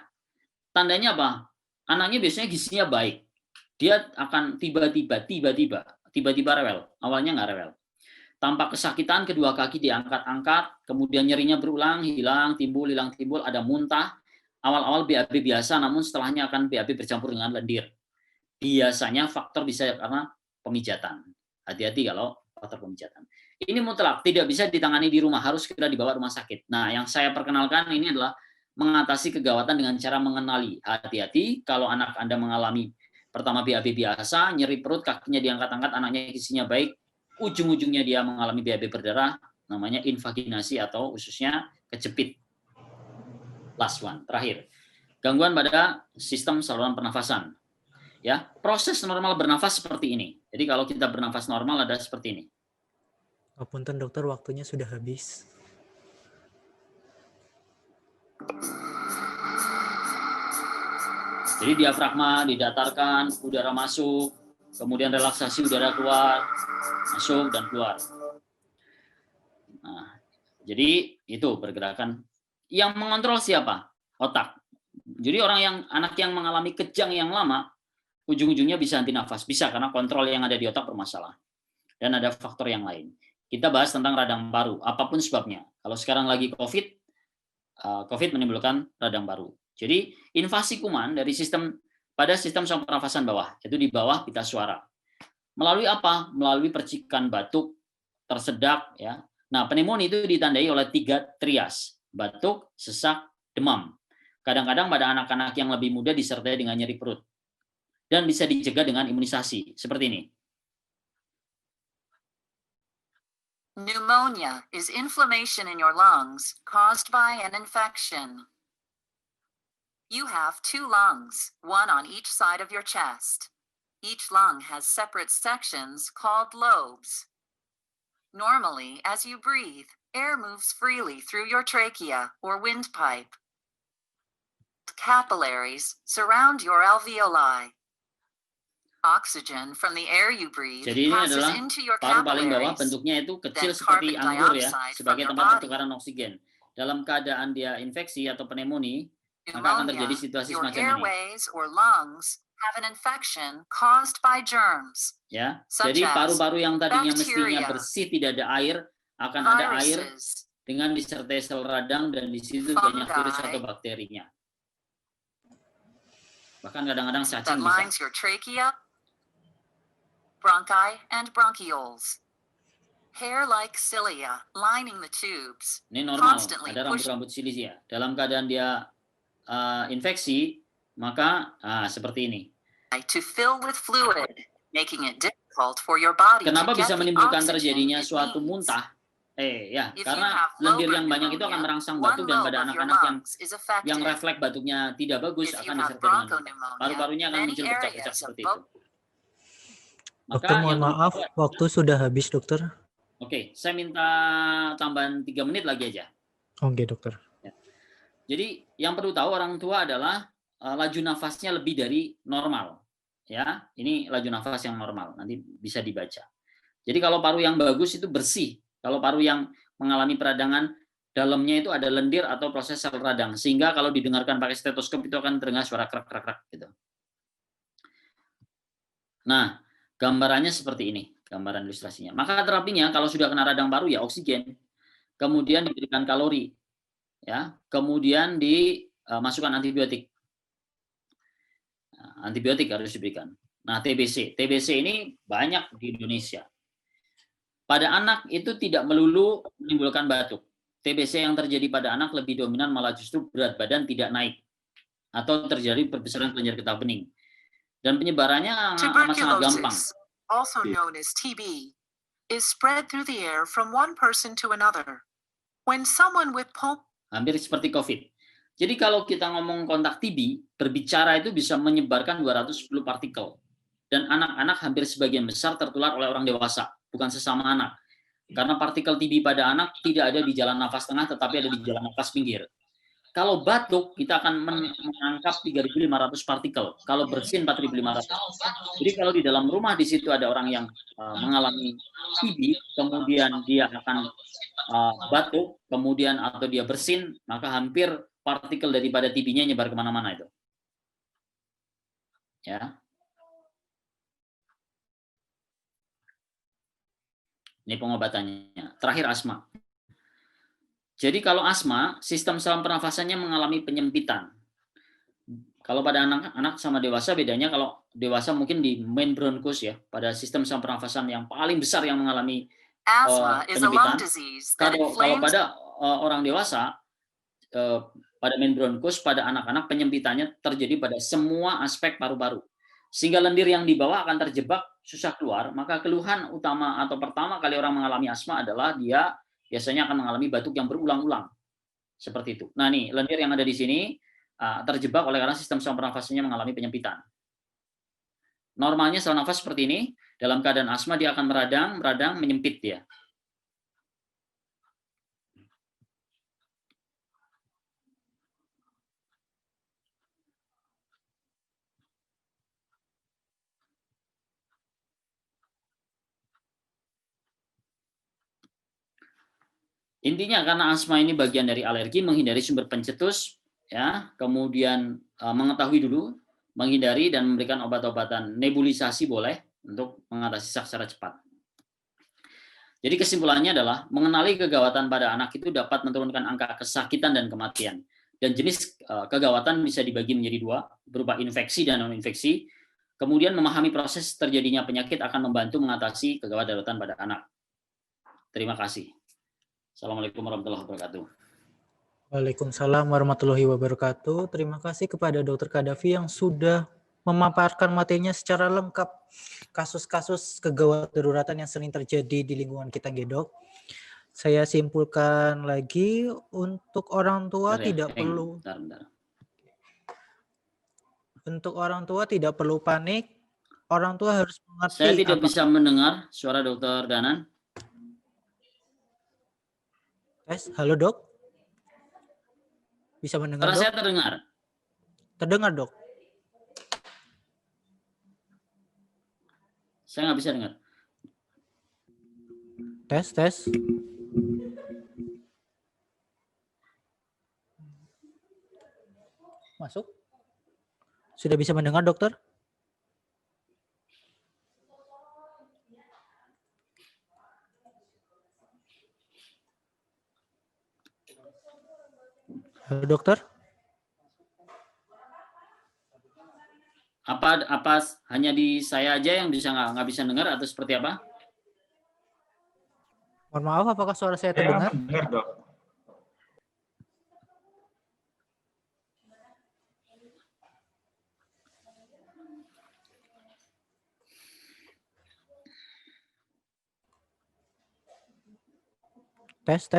Tandanya apa? Anaknya biasanya gizinya baik. Dia akan tiba-tiba rewel. Awalnya nggak rewel. Tanpa kesakitan, kedua kaki diangkat-angkat, kemudian nyerinya berulang, hilang, timbul, ada muntah. Awal-awal BAB biasa, namun setelahnya akan BAB bercampur dengan lendir. Biasanya faktor bisa karena pemijatan. Hati-hati kalau faktor pemijatan. Ini mutlak, tidak bisa ditangani di rumah, harus segera dibawa rumah sakit. Nah, yang saya perkenalkan ini adalah mengatasi kegawatan dengan cara mengenali. Hati-hati kalau anak Anda mengalami pertama BAB biasa, nyeri perut, kakinya diangkat-angkat, anaknya gizinya baik, ujung-ujungnya dia mengalami BAB berdarah, namanya invaginasi atau ususnya kejepit. Last one, terakhir. Gangguan pada sistem saluran pernafasan. Ya, proses normal bernafas seperti ini. Jadi kalau kita bernafas normal ada seperti ini. Punten dokter, waktunya sudah habis. Jadi diafragma didatarkan, udara masuk, kemudian relaksasi udara keluar, masuk dan keluar. Nah, jadi itu pergerakan. Yang mengontrol siapa? Otak. Jadi anak yang mengalami kejang yang lama, ujung-ujungnya bisa henti nafas. Bisa karena kontrol yang ada di otak bermasalah. Dan ada faktor yang lain. Kita bahas tentang radang paru, apapun sebabnya. Kalau sekarang lagi COVID menimbulkan radang paru. Jadi invasi kuman dari sistem saluran pernafasan bawah, yaitu di bawah pita suara. Melalui apa? Melalui percikan batuk, tersedak, ya. Nah, pneumonia itu ditandai oleh 3 trias: batuk, sesak, demam. Kadang-kadang pada anak-anak yang lebih muda disertai dengan nyeri perut. Dan bisa dicegah dengan imunisasi, seperti ini. Pneumonia is inflammation in your lungs caused by an infection. You have 2 lungs, one on each side of your chest. Each lung has separate sections called lobes. Normally, as you breathe, air moves freely through your trachea or windpipe. Capillaries surround your alveoli. Oxygen from the air you breathe Jadi ini passes adalah into your paru paling bawah, capillaries. bentuknya itu kecil Then seperti carbon anggur ya, dioxide sebagai from your tempat body. pertukaran oksigen. Dalam keadaan dia infeksi atau pneumonia, maka akan terjadi situasi Your semacam ini. airways or lungs have an infection caused by germs. Ya, Such jadi as paru-paru yang tadinya mestinya bacteria, bersih, tidak ada air, akan ada air viruses, dengan disertai sel radang dan di situ banyak virus fungi, atau bakterinya. Bahkan kadang-kadang that cacing lines bisa. your trachea, bronchi, and bronchioles. Hair-like cilia lining the tubes, Ini normal, constantly ada push rambut-rambut silisia. Dalam keadaan dia infeksi, maka seperti ini. to fill with fluid, making it difficult for your body Kenapa to get bisa the menimbulkan oxygen terjadinya it suatu needs. muntah? If you Karena have lobar lendir yang banyak itu akan pneumonia, merangsang one batuk dan lobe pada of your anak-anak lungs is affected. yang refleks batuknya tidak bagus If you akan have disertai dengan muntah. bronchopneumonia, Paru-parunya akan many muncul bercak-bercak areas of seperti itu. Dokter, mohon maaf, waktu sudah habis, dokter. Oke, saya minta tambahan 3 menit lagi aja. Oke, dokter. Jadi yang perlu tahu orang tua adalah laju nafasnya lebih dari normal. Ya, ini laju nafas yang normal, nanti bisa dibaca. Jadi kalau paru yang bagus itu bersih. Kalau paru yang mengalami peradangan, dalamnya itu ada lendir atau proses sel radang, sehingga kalau didengarkan pakai stetoskop itu akan terdengar suara krak-krak gitu. Nah, gambarannya seperti ini, gambaran ilustrasinya. Maka terapinya kalau sudah kena radang paru ya oksigen, kemudian diberikan kalori, ya, kemudian dimasukkan antibiotik. Nah, antibiotik harus diberikan. Nah, TBC ini banyak di Indonesia. Pada anak itu tidak melulu menimbulkan batuk. TBC yang terjadi pada anak lebih dominan malah justru berat badan tidak naik atau terjadi perbesaran kelenjar getah bening. Dan penyebarannya amat sangat gampang. Tuberculosis, also known as TB, is spread through the air from one person to another. When someone with Hampir seperti COVID. Jadi kalau kita ngomong kontak TB, berbicara itu bisa menyebarkan 210 partikel. Dan anak-anak hampir sebagian besar tertular oleh orang dewasa, bukan sesama anak. Karena partikel TB pada anak tidak ada di jalan nafas tengah, tetapi ada di jalan nafas pinggir. Kalau batuk, kita akan menangkap 3.500 partikel. Kalau bersin 4.500. Jadi kalau di dalam rumah di situ ada orang yang mengalami TB, kemudian dia akan batuk, kemudian atau dia bersin, maka hampir partikel daripada TB-nya nyebar kemana-mana itu. Ya. Ini pengobatannya. Terakhir asma. Jadi kalau asma, sistem saluran pernafasannya mengalami penyempitan. Kalau pada anak-anak sama dewasa bedanya, kalau dewasa mungkin di main bronchus ya, pada sistem saluran pernafasan yang paling besar yang mengalami penyempitan. Kalau pada orang dewasa, pada main bronchus, pada anak-anak penyempitannya terjadi pada semua aspek paru-paru. Sehingga lendir yang di bawah akan terjebak susah keluar, maka keluhan utama atau pertama kali orang mengalami asma adalah dia biasanya akan mengalami batuk yang berulang-ulang. Seperti itu. Nah nih, lendir yang ada di sini terjebak oleh karena sistem saluran nafasnya mengalami penyempitan. Normalnya saluran nafas seperti ini, dalam keadaan asma dia akan meradang, menyempit dia. Intinya karena asma ini bagian dari alergi, menghindari sumber pencetus, ya, kemudian mengetahui dulu, menghindari dan memberikan obat-obatan nebulisasi boleh untuk mengatasi secara cepat. Jadi kesimpulannya adalah mengenali kegawatan pada anak itu dapat menurunkan angka kesakitan dan kematian. Dan jenis kegawatan bisa dibagi menjadi dua, berupa infeksi dan non-infeksi. Kemudian memahami proses terjadinya penyakit akan membantu mengatasi kegawat daruratan pada anak. Terima kasih. Assalamualaikum warahmatullahi wabarakatuh. Waalaikumsalam warahmatullahi wabarakatuh. Terima kasih kepada Dr. Kadafi yang sudah memaparkan materinya secara lengkap. Kasus-kasus kegawat daruratan yang sering terjadi di lingkungan kita, Dok. Saya simpulkan lagi, untuk orang tua tidak perlu untuk orang tua tidak perlu panik. Orang tua harus mengerti. Saya tidak bisa mendengar suara Dr. Danan. Halo, Dok. Bisa mendengar, Dok? Saya terdengar. Terdengar, Dok. Saya nggak bisa dengar. Tes. Masuk? Sudah bisa mendengar, dokter? Halo, dokter? Apa hanya di saya aja yang bisa nggak bisa dengar atau seperti apa? Mohon maaf, apakah suara saya terdengar? Dengar, Dok. Tes.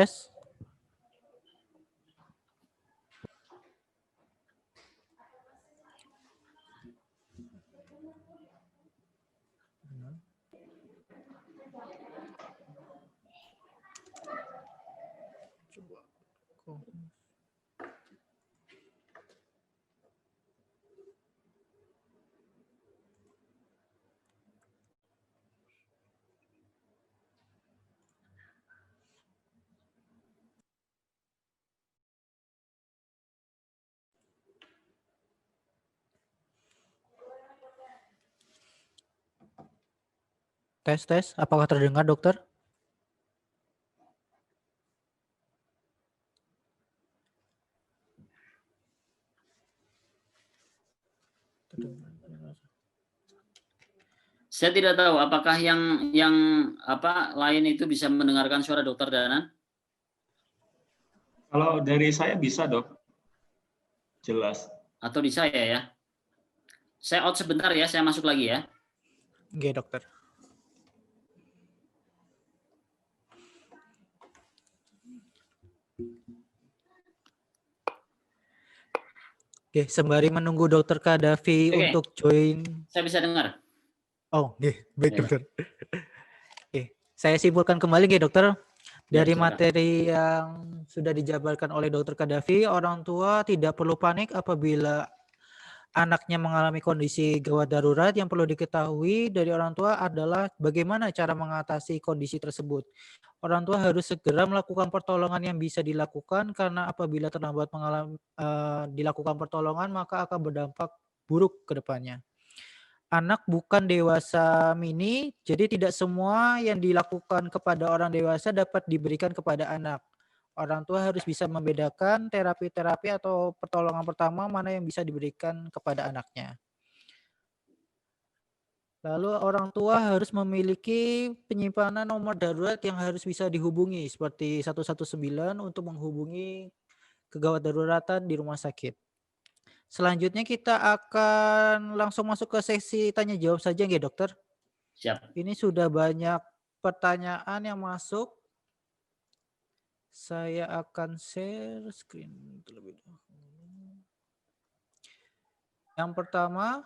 Tes. Apakah terdengar, dokter? Saya tidak tahu apakah yang lain itu bisa mendengarkan suara Dr. Danan? Kalau dari saya bisa, Dok. Jelas. Atau di saya ya? Saya out sebentar ya, saya masuk lagi ya. Oke, dokter. Oke, sembari menunggu Dokter Kadafi untuk join. Saya bisa dengar. Oh, baik, dokter. Oke, saya simpulkan kembali, dokter. Dari materi yang sudah dijabarkan oleh Dokter Kadafi, orang tua tidak perlu panik apabila anaknya mengalami kondisi gawat darurat. Yang perlu diketahui dari orang tua adalah bagaimana cara mengatasi kondisi tersebut. Orang tua harus segera melakukan pertolongan yang bisa dilakukan, karena apabila terlambat dilakukan pertolongan maka akan berdampak buruk ke depannya. Anak bukan dewasa mini, jadi tidak semua yang dilakukan kepada orang dewasa dapat diberikan kepada anak. Orang tua harus bisa membedakan terapi-terapi atau pertolongan pertama mana yang bisa diberikan kepada anaknya. Lalu orang tua harus memiliki penyimpanan nomor darurat yang harus bisa dihubungi seperti 119 untuk menghubungi kegawat daruratan di rumah sakit. Selanjutnya kita akan langsung masuk ke sesi tanya jawab saja, dokter. Siap. Ini sudah banyak pertanyaan yang masuk. Saya akan share screen terlebih dahulu. Yang pertama,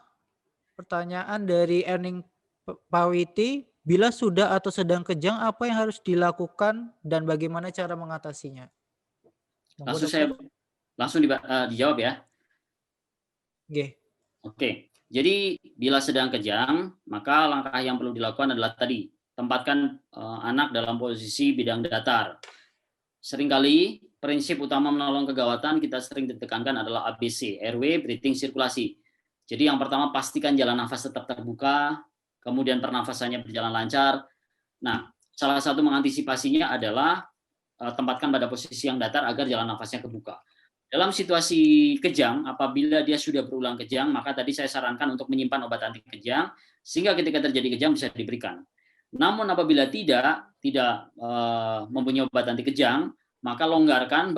pertanyaan dari Erning Pawiti, bila sudah atau sedang kejang, apa yang harus dilakukan dan bagaimana cara mengatasinya? Monggo, Langsung dijawab ya. Oke. Oke. Jadi bila sedang kejang, maka langkah yang perlu dilakukan adalah tadi, tempatkan anak dalam posisi bidang datar. Seringkali prinsip utama menolong kegawatan kita sering ditekankan adalah ABC, airway, breathing, sirkulasi. Jadi yang pertama pastikan jalan nafas tetap terbuka, kemudian pernafasannya berjalan lancar. Nah, salah satu mengantisipasinya adalah tempatkan pada posisi yang datar agar jalan nafasnya kebuka. Dalam situasi kejang, apabila dia sudah berulang kejang, maka tadi saya sarankan untuk menyimpan obat anti kejang, sehingga ketika terjadi kejang bisa diberikan. Namun apabila tidak mempunyai obat anti kejang, maka longgarkan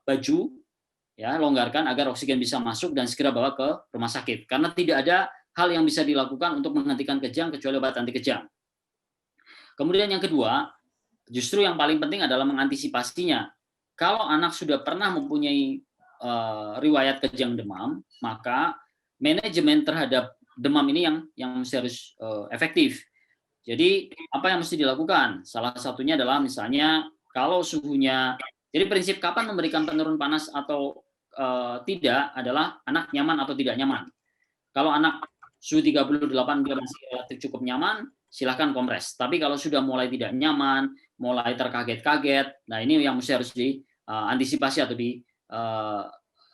baju, ya, longgarkan agar oksigen bisa masuk dan segera bawa ke rumah sakit. Karena tidak ada hal yang bisa dilakukan untuk menghentikan kejang kecuali obat anti kejang. Kemudian yang kedua, justru yang paling penting adalah mengantisipasinya. Kalau anak sudah pernah mempunyai riwayat kejang demam, maka manajemen terhadap demam ini yang harus efektif. Jadi apa yang mesti dilakukan? Salah satunya adalah misalnya kalau suhunya, jadi prinsip kapan memberikan penurun panas atau tidak adalah anak nyaman atau tidak nyaman. Kalau anak suhu 38 dia masih relatif cukup nyaman, silahkan kompres. Tapi kalau sudah mulai tidak nyaman, mulai terkaget-kaget, nah ini yang mesti harus diantisipasi atau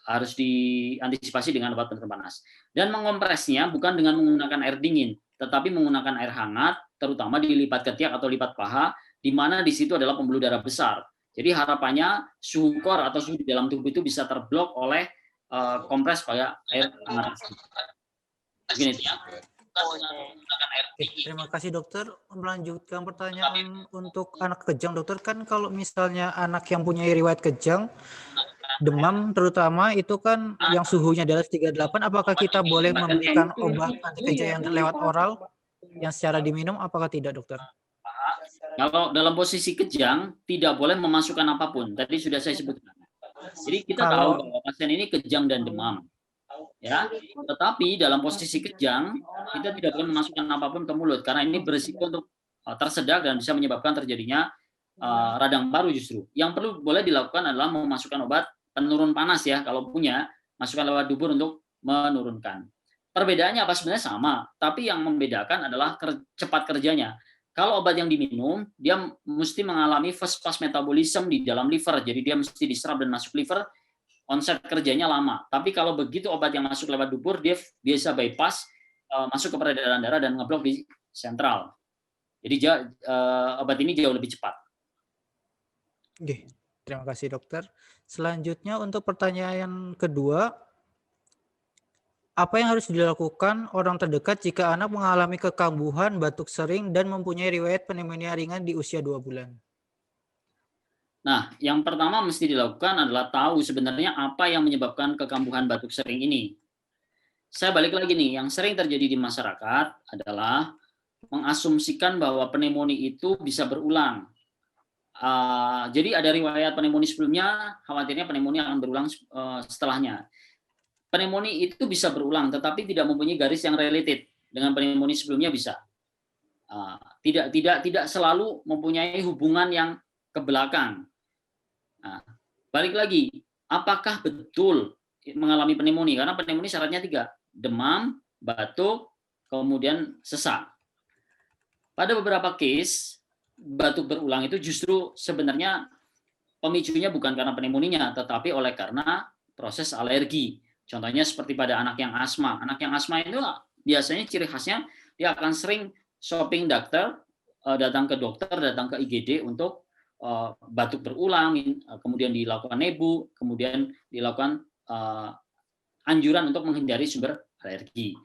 harus diantisipasi dengan obat penurun panas. Dan mengompresnya bukan dengan menggunakan air dingin, tetapi menggunakan air hangat, terutama di lipat ketiak atau lipat paha, di mana di situ adalah pembuluh darah besar. Jadi harapannya suhu core atau suhu di dalam tubuh itu bisa terblok oleh kompres pada air hangat. Begini ya. Terima kasih dokter. Melanjutkan pertanyaan untuk anak kejang, dokter, kan kalau misalnya anak yang punya riwayat kejang, demam terutama itu kan yang suhunya di atas 38, apakah kita boleh memberikan obat anti kejang yang lewat oral yang secara diminum, apakah tidak, dokter? Kalau dalam posisi kejang tidak boleh memasukkan apapun. Tadi sudah saya sebutkan. Jadi kita tahu bahwa pasien ini kejang dan demam. Ya, tetapi dalam posisi kejang kita tidak boleh memasukkan apapun ke mulut karena ini berisiko untuk tersedak dan bisa menyebabkan terjadinya radang paru justru. Yang perlu boleh dilakukan adalah memasukkan obat penurun panas ya, kalau punya, masukkan lewat dubur untuk menurunkan. Perbedaannya apa? Sebenarnya sama, tapi yang membedakan adalah cepat kerjanya. Kalau obat yang diminum, dia mesti mengalami first pass metabolism di dalam liver, jadi dia mesti diserap dan masuk liver, onset kerjanya lama. Tapi kalau begitu obat yang masuk lewat dubur, dia biasa bypass, masuk ke peredaran darah dan ngeblok di sentral. Jadi obat ini jauh lebih cepat. Oke, terima kasih dokter. Selanjutnya untuk pertanyaan kedua, apa yang harus dilakukan orang terdekat jika anak mengalami kekambuhan, batuk sering, dan mempunyai riwayat pneumonia ringan di usia 2 bulan? Nah, yang pertama mesti dilakukan adalah tahu sebenarnya apa yang menyebabkan kekambuhan batuk sering ini. Saya balik lagi nih, yang sering terjadi di masyarakat adalah mengasumsikan bahwa pneumonia itu bisa berulang. Jadi ada riwayat pneumonia sebelumnya, khawatirnya pneumonia akan berulang setelahnya. Pneumonia itu bisa berulang, tetapi tidak mempunyai garis yang related dengan pneumonia sebelumnya bisa. Tidak selalu mempunyai hubungan yang ke belakang. Nah, balik lagi, apakah betul mengalami pneumonia? Karena pneumonia syaratnya 3, demam, batuk, kemudian sesak. Pada beberapa case, batuk berulang itu justru sebenarnya pemicunya bukan karena pneumonia, tetapi oleh karena proses alergi. Contohnya seperti pada anak yang asma. Anak yang asma itu biasanya ciri khasnya dia akan sering shopping dokter, datang ke dokter, datang ke IGD untuk batuk berulang, kemudian dilakukan nebu, kemudian dilakukan anjuran untuk menghindari sumber alergi.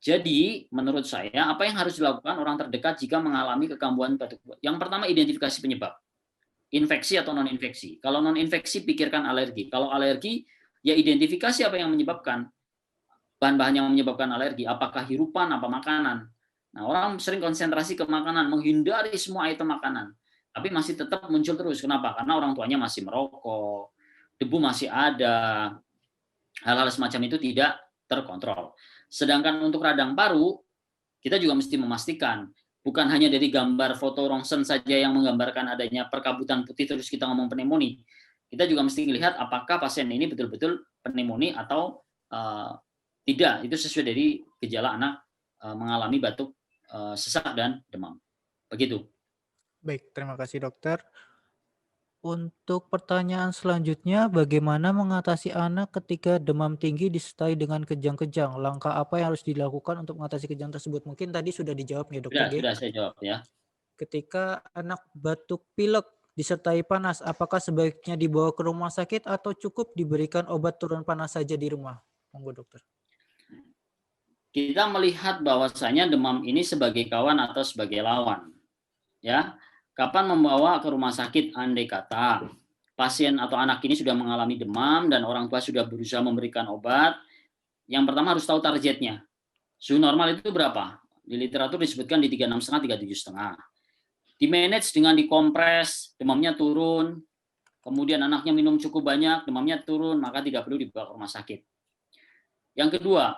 Jadi menurut saya apa yang harus dilakukan orang terdekat jika mengalami kekambuhan batuk? Yang pertama identifikasi penyebab, infeksi atau non infeksi. Kalau non infeksi pikirkan alergi. Kalau alergi ya identifikasi apa yang menyebabkan, bahan-bahan yang menyebabkan alergi, apakah hirupan, apa makanan. Nah, orang sering konsentrasi ke makanan, menghindari semua item makanan, tapi masih tetap muncul terus. Kenapa? Karena orang tuanya masih merokok, debu masih ada, hal-hal semacam itu tidak terkontrol. Sedangkan untuk radang paru, kita juga mesti memastikan, bukan hanya dari gambar foto rongsen saja yang menggambarkan adanya perkabutan putih terus kita ngomong pneumonia. Kita juga mesti melihat apakah pasien ini betul-betul pneumonia atau tidak. Itu sesuai dari gejala anak mengalami batuk, sesak, dan demam. Begitu. Baik, terima kasih dokter. Untuk pertanyaan selanjutnya, bagaimana mengatasi anak ketika demam tinggi disertai dengan kejang-kejang? Langkah apa yang harus dilakukan untuk mengatasi kejang tersebut? Mungkin tadi sudah dijawab ya dokter. Sudah saya jawab ya. Ketika anak batuk pilek disertai panas, apakah sebaiknya dibawa ke rumah sakit atau cukup diberikan obat turun panas saja di rumah? Monggo dokter. Kita melihat bahwasanya demam ini sebagai kawan atau sebagai lawan. Ya. Kapan membawa ke rumah sakit? Andai kata pasien atau anak ini sudah mengalami demam dan orang tua sudah berusaha memberikan obat, yang pertama harus tahu targetnya. Suhu normal itu berapa? Di literatur disebutkan di 36,5, 37,5. Di-manage dengan dikompres, demamnya turun, kemudian anaknya minum cukup banyak, demamnya turun, maka tidak perlu dibawa ke rumah sakit. Yang kedua,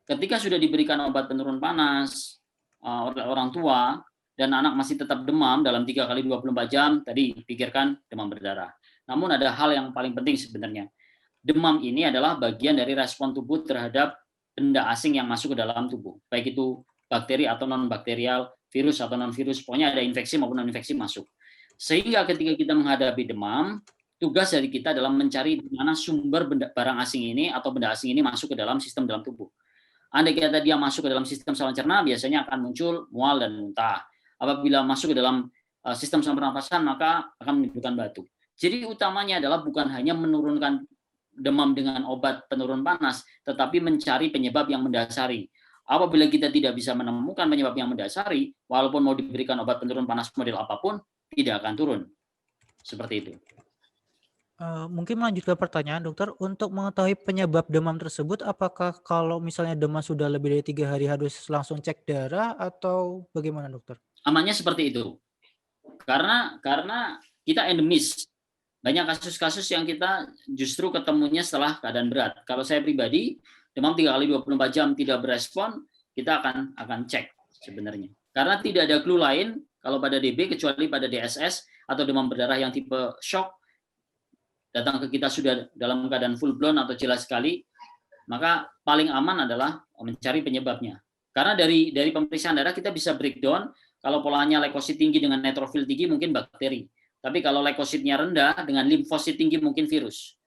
ketika sudah diberikan obat penurun panas oleh orang tua, dan anak masih tetap demam dalam 3 kali 24 jam, tadi pikirkan demam berdarah. Namun ada hal yang paling penting sebenarnya. Demam ini adalah bagian dari respon tubuh terhadap benda asing yang masuk ke dalam tubuh. Baik itu bakteri atau non-bakterial, virus atau non-virus, pokoknya ada infeksi maupun non-infeksi masuk. Sehingga ketika kita menghadapi demam, tugas dari kita adalah mencari di mana sumber barang asing ini atau benda asing ini masuk ke dalam sistem dalam tubuh. Andai kata dia masuk ke dalam sistem saluran cerna, biasanya akan muncul mual dan muntah. Apabila masuk ke dalam sistem saluran pernafasan, maka akan menimbulkan batuk. Jadi utamanya adalah bukan hanya menurunkan demam dengan obat penurun panas, tetapi mencari penyebab yang mendasari. Apabila kita tidak bisa menemukan penyebab yang mendasari, walaupun mau diberikan obat penurun panas model apapun, tidak akan turun. Seperti itu. Mungkin melanjutkan pertanyaan dokter, untuk mengetahui penyebab demam tersebut, apakah kalau misalnya demam sudah lebih dari 3 hari harus langsung cek darah atau bagaimana dokter? Amannya seperti itu. Karena kita endemis. Banyak kasus-kasus yang kita justru ketemunya setelah keadaan berat. Kalau saya pribadi, demam 3 kali 24 jam tidak berespon, kita akan cek sebenarnya. Karena tidak ada clue lain kalau pada DB kecuali pada DSS atau demam berdarah yang tipe shock, datang ke kita sudah dalam keadaan full blown atau jelas sekali, maka paling aman adalah mencari penyebabnya. Karena dari pemeriksaan darah kita bisa breakdown, kalau polanya leukosit tinggi dengan neutrofil tinggi mungkin bakteri. Tapi kalau leukositnya rendah dengan limfosit tinggi mungkin virus.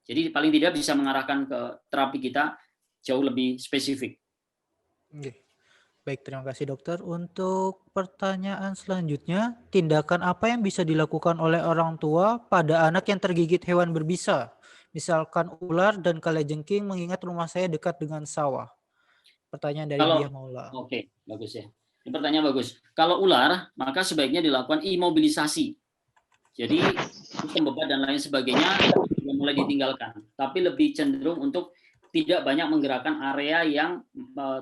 Jadi paling tidak bisa mengarahkan ke terapi kita jauh lebih spesifik. Oke. Baik, terima kasih dokter. Untuk pertanyaan selanjutnya, tindakan apa yang bisa dilakukan oleh orang tua pada anak yang tergigit hewan berbisa? Misalkan ular dan kalajengking mengingat rumah saya dekat dengan sawah. Pertanyaan dari Diah Maula. Oke, bagus ya. Ini pertanyaan bagus. Kalau ular, maka sebaiknya dilakukan imobilisasi. Jadi sistem beban dan lain sebagainya mulai ditinggalkan. Tapi lebih cenderung untuk tidak banyak menggerakkan area yang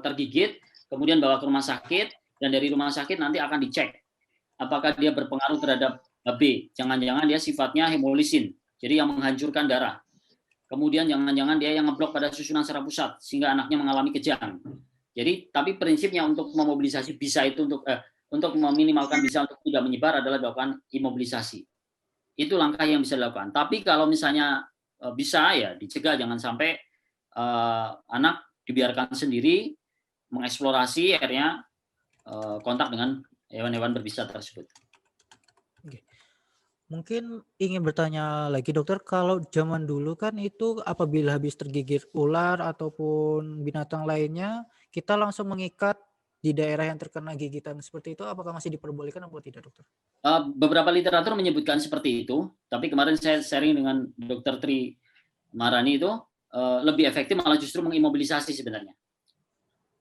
tergigit, kemudian bawa ke rumah sakit, dan dari rumah sakit nanti akan dicek apakah dia berpengaruh terhadap HB. Jangan-jangan dia sifatnya hemolisin, jadi yang menghancurkan darah. Kemudian jangan-jangan dia yang ngeblok pada susunan saraf pusat sehingga anaknya mengalami kejang. Jadi, tapi prinsipnya untuk memobilisasi bisa itu untuk meminimalkan bisa untuk tidak menyebar adalah dilakukan imobilisasi. Itu langkah yang bisa dilakukan. Tapi kalau misalnya bisa ya dicegah, jangan sampai anak dibiarkan sendiri mengeksplorasi akhirnya kontak dengan hewan-hewan berbisa tersebut. Oke. Mungkin ingin bertanya lagi dokter, kalau zaman dulu kan itu apabila habis tergigit ular ataupun binatang lainnya, kita langsung mengikat di daerah yang terkena gigitan seperti itu, apakah masih diperbolehkan atau tidak dokter? Beberapa literatur menyebutkan seperti itu, tapi kemarin saya sharing dengan Dr. Tri Marani itu lebih efektif malah justru mengimobilisasi sebenarnya.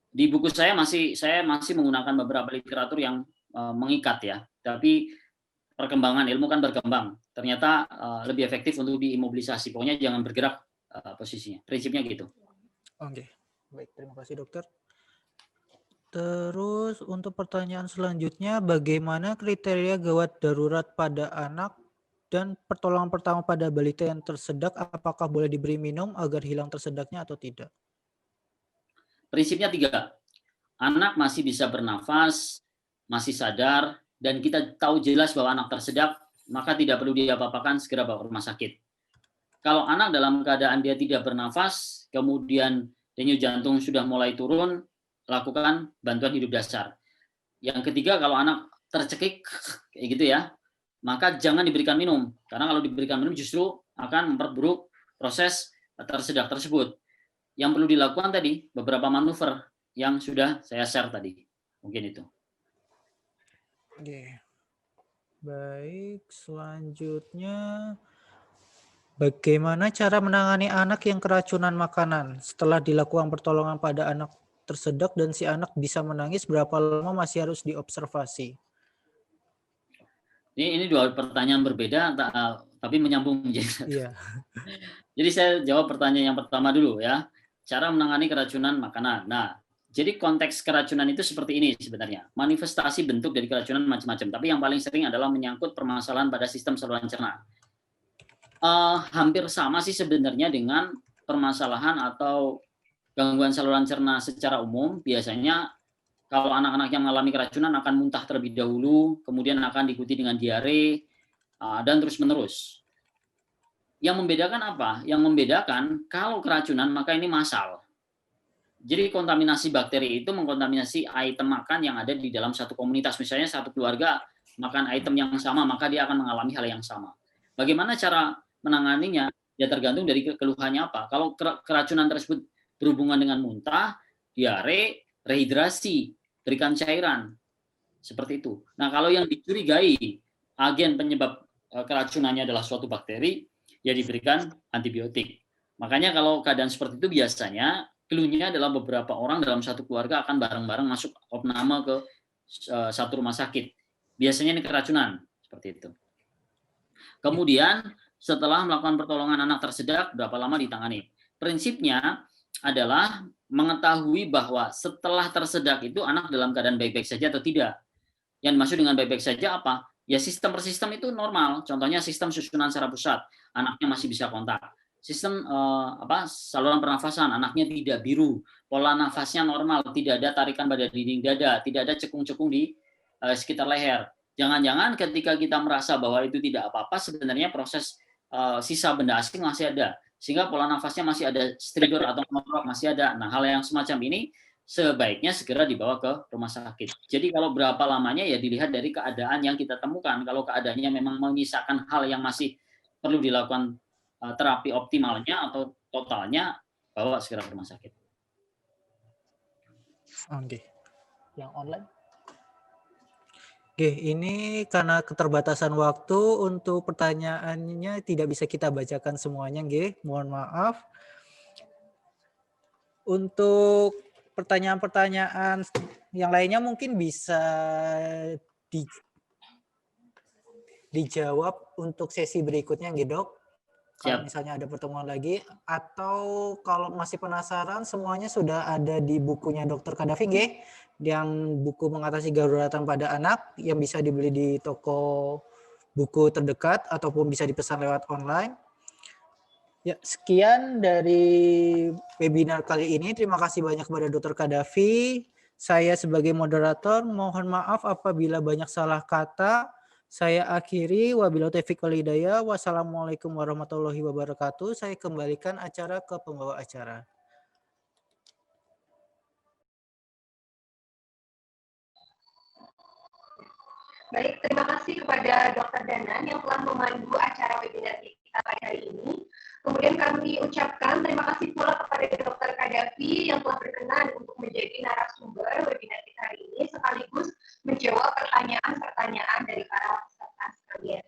Di buku saya masih menggunakan beberapa literatur yang mengikat ya, tapi perkembangan ilmu kan berkembang. Ternyata lebih efektif untuk diimobilisasi. Pokoknya jangan bergerak posisinya. Prinsipnya gitu. Oke, baik, terima kasih dokter. Terus untuk pertanyaan selanjutnya, bagaimana kriteria gawat darurat pada anak dan pertolongan pertama pada balita yang tersedak? Apakah boleh diberi minum agar hilang tersedaknya atau tidak? Prinsipnya 3. Anak masih bisa bernafas, masih sadar, dan kita tahu jelas bahwa anak tersedak, maka tidak perlu diapa-apakan, segera bawa ke rumah sakit. Kalau anak dalam keadaan dia tidak bernafas, kemudian denyut jantung sudah mulai turun, lakukan bantuan hidup dasar. Yang ketiga, kalau anak tercekik kayak gitu ya, maka jangan diberikan minum, karena kalau diberikan minum justru akan memperburuk proses tersedak tersebut. Yang perlu dilakukan tadi beberapa manuver yang sudah saya share tadi, mungkin itu. Oke. Baik, selanjutnya bagaimana cara menangani anak yang keracunan makanan? Setelah dilakukan pertolongan pada anak tersedak dan si anak bisa menangis, berapa lama masih harus diobservasi? Ini 2 pertanyaan berbeda, tapi menyambung. Iya. Jadi saya jawab pertanyaan yang pertama dulu ya. Cara menangani keracunan makanan. Nah, jadi konteks keracunan itu seperti ini sebenarnya. Manifestasi bentuk dari keracunan macam-macam, tapi yang paling sering adalah menyangkut permasalahan pada sistem saluran cerna. Hampir sama sih sebenarnya dengan permasalahan atau gangguan saluran cerna secara umum. Biasanya kalau anak-anak yang mengalami keracunan akan muntah terlebih dahulu, kemudian akan diikuti dengan diare, dan terus-menerus. Yang membedakan apa? Yang membedakan kalau keracunan maka ini massal. Jadi kontaminasi bakteri itu mengkontaminasi item makan yang ada di dalam satu komunitas. Misalnya satu keluarga makan item yang sama, maka dia akan mengalami hal yang sama. Bagaimana cara menanganinya? Ya tergantung dari keluhannya apa. Kalau keracunan tersebut berhubungan dengan muntah, diare, rehidrasi, berikan cairan. Seperti itu. Nah, kalau yang dicurigai agen penyebab keracunannya adalah suatu bakteri, ya diberikan antibiotik. Makanya kalau keadaan seperti itu biasanya clue-nya adalah beberapa orang dalam satu keluarga akan bareng-bareng masuk opname ke satu rumah sakit. Biasanya ini keracunan, seperti itu. Kemudian setelah melakukan pertolongan anak tersedak, berapa lama ditangani? Prinsipnya adalah mengetahui bahwa setelah tersedak itu anak dalam keadaan baik-baik saja atau tidak. Yang dimaksud dengan baik-baik saja apa? Ya sistem per sistem itu normal. Contohnya sistem susunan secara pusat, anaknya masih bisa kontak. Sistem saluran pernafasan, anaknya tidak biru, pola nafasnya normal, tidak ada tarikan pada dinding dada, tidak ada cekung-cekung di sekitar leher. Jangan-jangan ketika kita merasa bahwa itu tidak apa-apa, sebenarnya proses sisa benda asing masih ada, sehingga pola nafasnya masih ada stridor atau ngorok masih ada. Nah, hal yang semacam ini sebaiknya segera dibawa ke rumah sakit. Jadi kalau berapa lamanya ya dilihat dari keadaan yang kita temukan. Kalau keadaannya memang menyisakan hal yang masih perlu dilakukan terapi optimalnya atau totalnya, bawa segera ke rumah sakit. Oke. Yang online? Oke, ini karena keterbatasan waktu untuk pertanyaannya tidak bisa kita bacakan semuanya, nggih. Mohon maaf. Untuk pertanyaan-pertanyaan yang lainnya mungkin bisa dijawab untuk sesi berikutnya, nggih, Dok. Kalau misalnya ada pertemuan lagi, atau kalau masih penasaran, semuanya sudah ada di bukunya Dr. Kadafi, nggih, yang buku mengatasi kedaruratan pada anak yang bisa dibeli di toko buku terdekat ataupun bisa dipesan lewat online. Ya, sekian dari webinar kali ini. Terima kasih banyak kepada Dr. Kadafi. Saya sebagai moderator mohon maaf apabila banyak salah kata. Saya akhiri, wabillahi taufiq wal hidayah. Wassalamualaikum warahmatullahi wabarakatuh. Saya kembalikan acara ke pembawa acara. Baik, terima kasih kepada Dr. Danan yang telah memandu acara webinar kita pada hari ini. Kemudian kami ucapkan terima kasih pula kepada Dr. Kadafi yang telah berkenan untuk menjadi narasumber webinar kita hari ini, sekaligus menjawab pertanyaan-pertanyaan dari para peserta sekalian.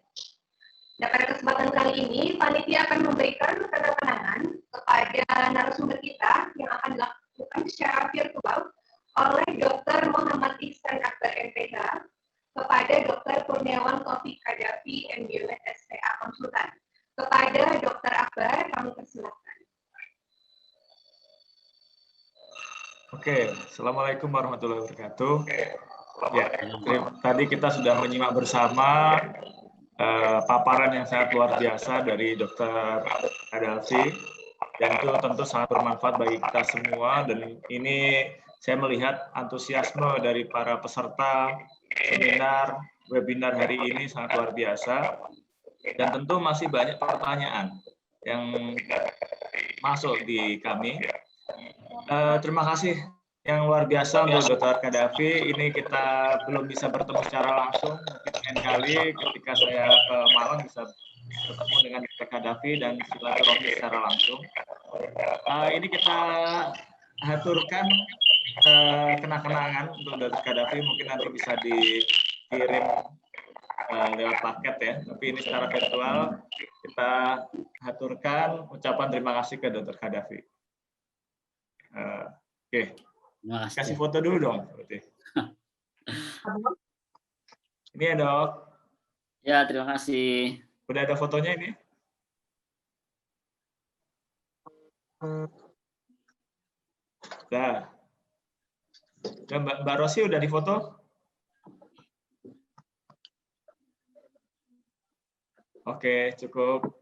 Nah, pada kesempatan kali ini, panitia akan memberikan keterangan kepada narasumber kita yang akan dilakukan secara virtual oleh Dr. Muhammad Ihsan Akbar MPH, kepada Dr. Kurniawan Taufik Kadafi, MDius SPA Konsultan. Kepada Dr. Akbar, kami persilakan. Oke, Assalamualaikum warahmatullahi wabarakatuh. Ya, tadi kita sudah menyimak bersama paparan yang sangat luar biasa dari Dr. Adalfi, dan itu tentu sangat bermanfaat bagi kita semua, dan ini saya melihat antusiasme dari para peserta seminar, webinar hari ini sangat luar biasa, dan tentu masih banyak pertanyaan yang masuk di kami. Terima kasih yang luar biasa untuk Dr. Kadafi. Ini kita belum bisa bertemu secara langsung. Mungkin lain kali ketika saya ke Malang bisa bertemu dengan Dr. Kadafi dan silaturahmi secara langsung. Ini kita aturkan kenang-kenangan untuk Dr. Kadafi. Mungkin nanti bisa dikirim lewat paket ya. Tapi ini secara virtual kita aturkan ucapan terima kasih ke Dr. Kadafi. Oke. Kasih foto dulu dong. Ini ya dok. Ya, terima kasih. Udah ada fotonya ini? Udah. Mbak Rosi udah difoto? Oke, cukup.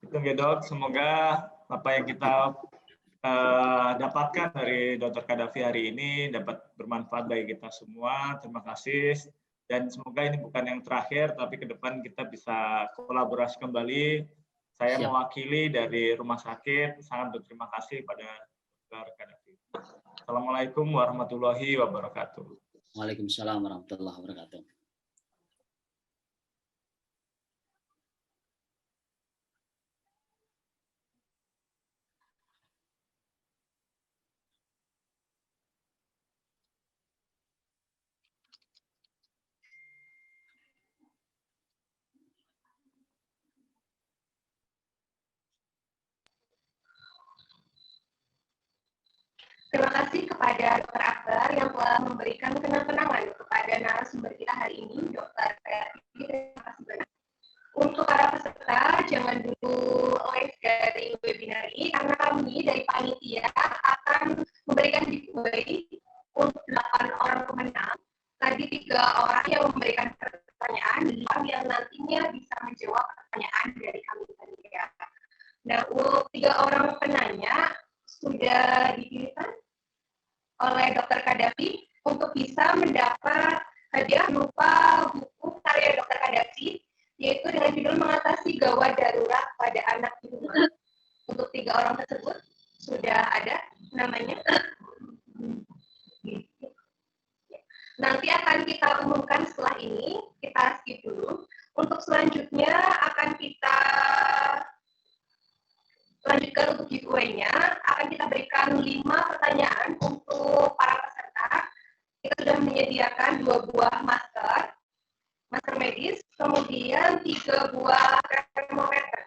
Itu ya dok, semoga apa yang kita dapatkan dari Dr. Kadafi hari ini dapat bermanfaat bagi kita semua. Terima kasih. Dan semoga ini bukan yang terakhir, tapi ke depan kita bisa kolaborasi kembali. Saya mewakili dari rumah sakit, sangat berterima kasih pada Dr. Kadafi. Assalamualaikum warahmatullahi wabarakatuh. Waalaikumsalam warahmatullahi wabarakatuh. Terima kasih kepada Dr. Akbar yang telah memberikan kenang-kenangan kepada narasumber kita hari ini, Dr. Terima kasih banyak. Untuk para peserta, jangan dulu live dari webinar ini, karena kami dari panitia akan memberikan giveaway untuk 8 orang pemenang. Tadi 3 orang yang memberikan pertanyaan, 5 yang nantinya bisa menjawab pertanyaan dari kami panitia. Nah, untuk 3 orang penanya sudah dipilihkan oleh Dr. Kadafi untuk bisa mendapat hadiah berupa buku karya Dr. Kadafi, yaitu dengan judul Mengatasi Gawat Darurat pada Anak di Rumah. Untuk 3 orang tersebut sudah ada namanya. Nanti akan kita umumkan setelah ini, kita skip dulu. Untuk selanjutnya akan kita lanjutkan untuk giveaway-nya, akan kita berikan 5 pertanyaan untuk para peserta. Kita sudah menyediakan 2 buah masker medis, kemudian 3 buah termometer.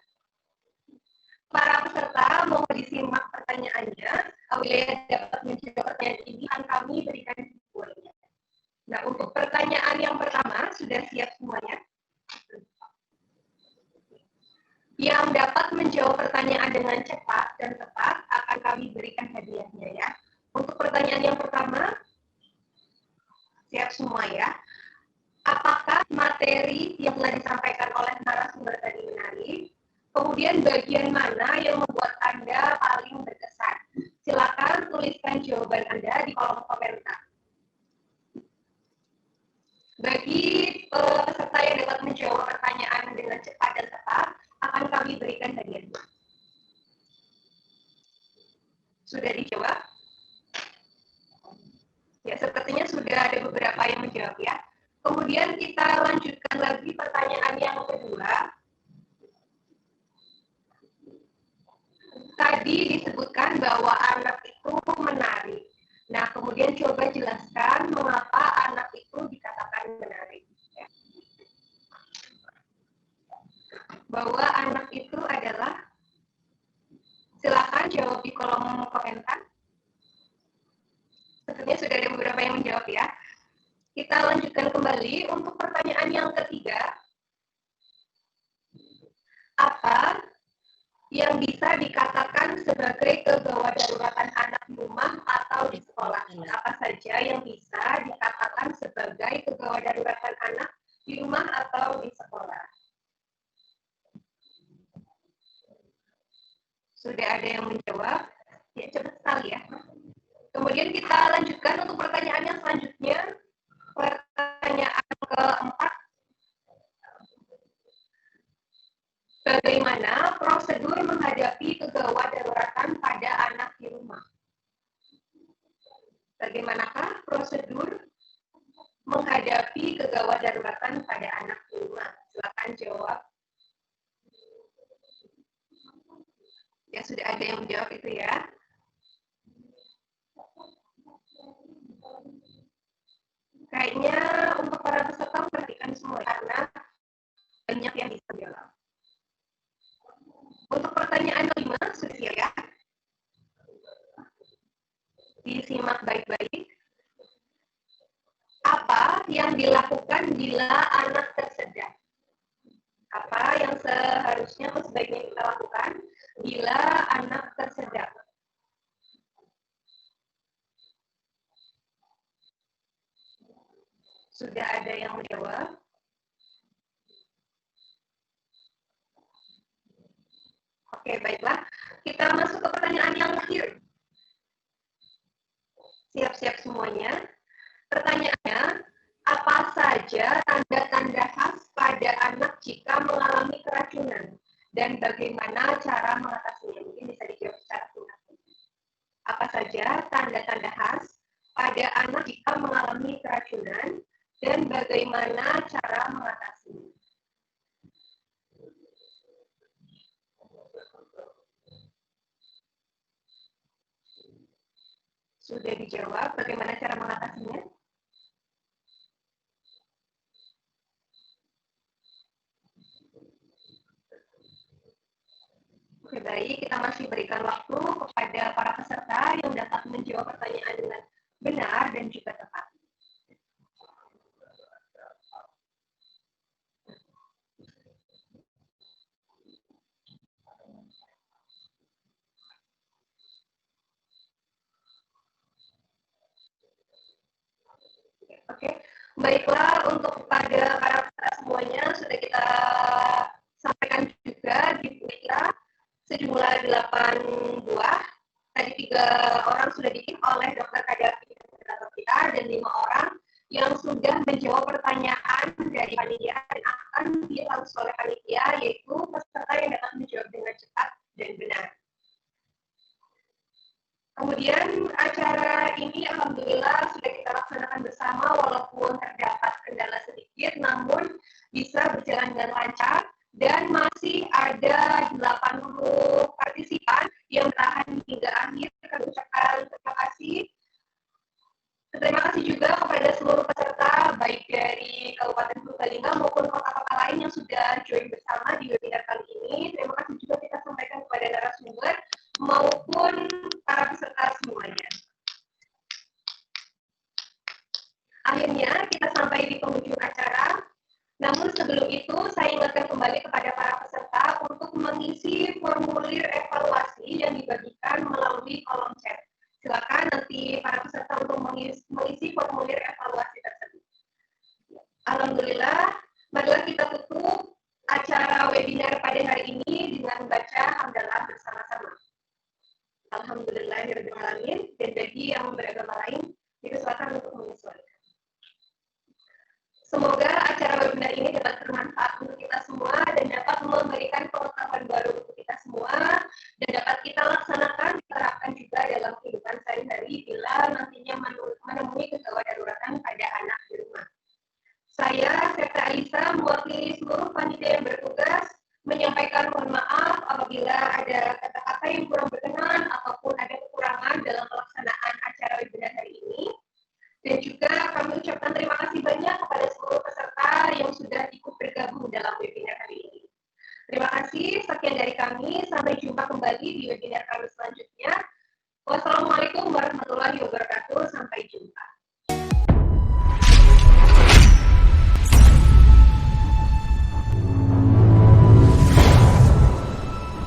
Para peserta mau disimak pertanyaannya, apabila dapat menjawab pertanyaan ini, akan kami berikan giveaway-nya. Nah, untuk pertanyaan yang pertama, sudah siap semuanya? Yang dapat menjawab pertanyaan dengan cepat dan tepat akan kami berikan hadiahnya ya. Untuk pertanyaan yang pertama, siap semua ya. Apakah materi yang telah disampaikan oleh narasumber tadi menarik? Kemudian bagian mana yang membuat Anda paling berkesan? Silakan tuliskan jawaban Anda di kolom komentar. Bagi peserta yang dapat menjawab pertanyaan dengan cepat dan tepat, akan kami berikan hadiahnya. Sudah dijawab? Ya, sepertinya sudah ada beberapa yang menjawab ya. Kemudian kita lanjutkan lagi pertanyaan yang kedua. Tadi disebutkan bahwa anak itu menarik. Nah, kemudian coba jelaskan mengapa anak itu dikatakan menarik. Ya. Bahwa anak itu adalah, silakan jawab di kolom komentar. Sepertinya sudah ada beberapa yang menjawab ya. Kita lanjutkan kembali untuk pertanyaan yang ketiga. Apa yang bisa dikatakan sebagai kegawat daruratan anak di saja yang bisa dikatakan sebagai kegawat daruratan anak di rumah atau di sekolah? Sudah ada yang menjawab? Ya, cepat sekali ya. Kemudian kita lanjutkan untuk pertanyaan yang selanjutnya. Pertanyaan keempat. Bagaimana prosedur menghadapi kegawat daruratan pada anak di rumah? Bagaimanakah prosedur menghadapi kegawat daruratan pada anak di rumah? Silakan jawab. Ya, sudah ada yang menjawab itu ya. Kayaknya untuk para peserta perhatikan semua karena banyak yang bisa jawab. Untuk pertanyaan kelima, sudah siap ya? Disimak baik-baik. Apa yang dilakukan bila anak tersedak? Apa yang seharusnya atau sebaiknya kita lakukan bila anak tersedak? Sudah ada yang menjawab? Oke, baiklah. Kita masuk ke pertanyaan yang terakhir. Siap-siap semuanya. Pertanyaannya, apa saja tanda-tanda khas pada anak jika mengalami keracunan? Dan bagaimana cara mengatasinya? Mungkin bisa dijawab secara singkat. Apa saja tanda-tanda khas pada anak jika mengalami keracunan? Dan bagaimana cara mengatasinya? Sudah dijawab, bagaimana cara mengatasinya? Oke, baik, kita masih berikan waktu kepada para peserta yang dapat menjawab pertanyaan dengan benar dan juga tepat. Oke, baiklah, untuk pada para peserta semuanya sudah kita sampaikan juga di kita sejumlah 8 buah. Tadi 3 orang sudah dikirim oleh Dr. Kadafi kita dan 5 orang yang sudah menjawab pertanyaan dari panitia dan akan dilakukan oleh panitia, yaitu peserta yang dapat menjawab dengan cepat dan benar. Kemudian acara ini alhamdulillah sudah kita laksanakan bersama walaupun terdapat kendala sedikit, namun bisa berjalan dengan lancar dan masih ada 80 partisipan yang bertahan hingga akhir. Kami ucapkan terima kasih. Terima kasih juga kepada seluruh peserta baik dari Kabupaten Purbalingga maupun kota-kota lain yang sudah join bersama di webinar kali ini. Terima kasih juga kita sampaikan kepada narasumber maupun para peserta semuanya. Akhirnya kita sampai di penghujung acara. Namun sebelum itu saya ingatkan kembali kepada para peserta untuk mengisi formulir evaluasi yang dibagikan melalui kolom chat. Silakan nanti para peserta untuk mengisi formulir evaluasi tersebut. Alhamdulillah, marilah kita tutup acara webinar pada hari ini dengan membaca hamdalah bersama-sama. Alhamdulillahirrahmanirrahim. Dan bagi yang beragama lain, dipersilakan untuk menyesuaikan. Semoga acara webinar ini dapat bermanfaat untuk kita semua dan dapat memberikan pengetahuan baru untuk kita semua dan dapat kita laksanakan, diterapkan juga dalam kehidupan sehari-hari bila nantinya menemui kegawat daruratan pada anak di rumah. Saya, Septa Alisa, mewakili seluruh panitia yang bertugas, menyampaikan mohon maaf apabila ada kata-kata yang kurang berkenan ataupun ada kekurangan dalam pelaksanaan acara webinar hari ini. Dan juga kami ucapkan terima kasih banyak kepada seluruh peserta yang sudah ikut bergabung dalam webinar hari ini. Terima kasih, sekian dari kami. Sampai jumpa kembali di webinar kami selanjutnya. Wassalamualaikum.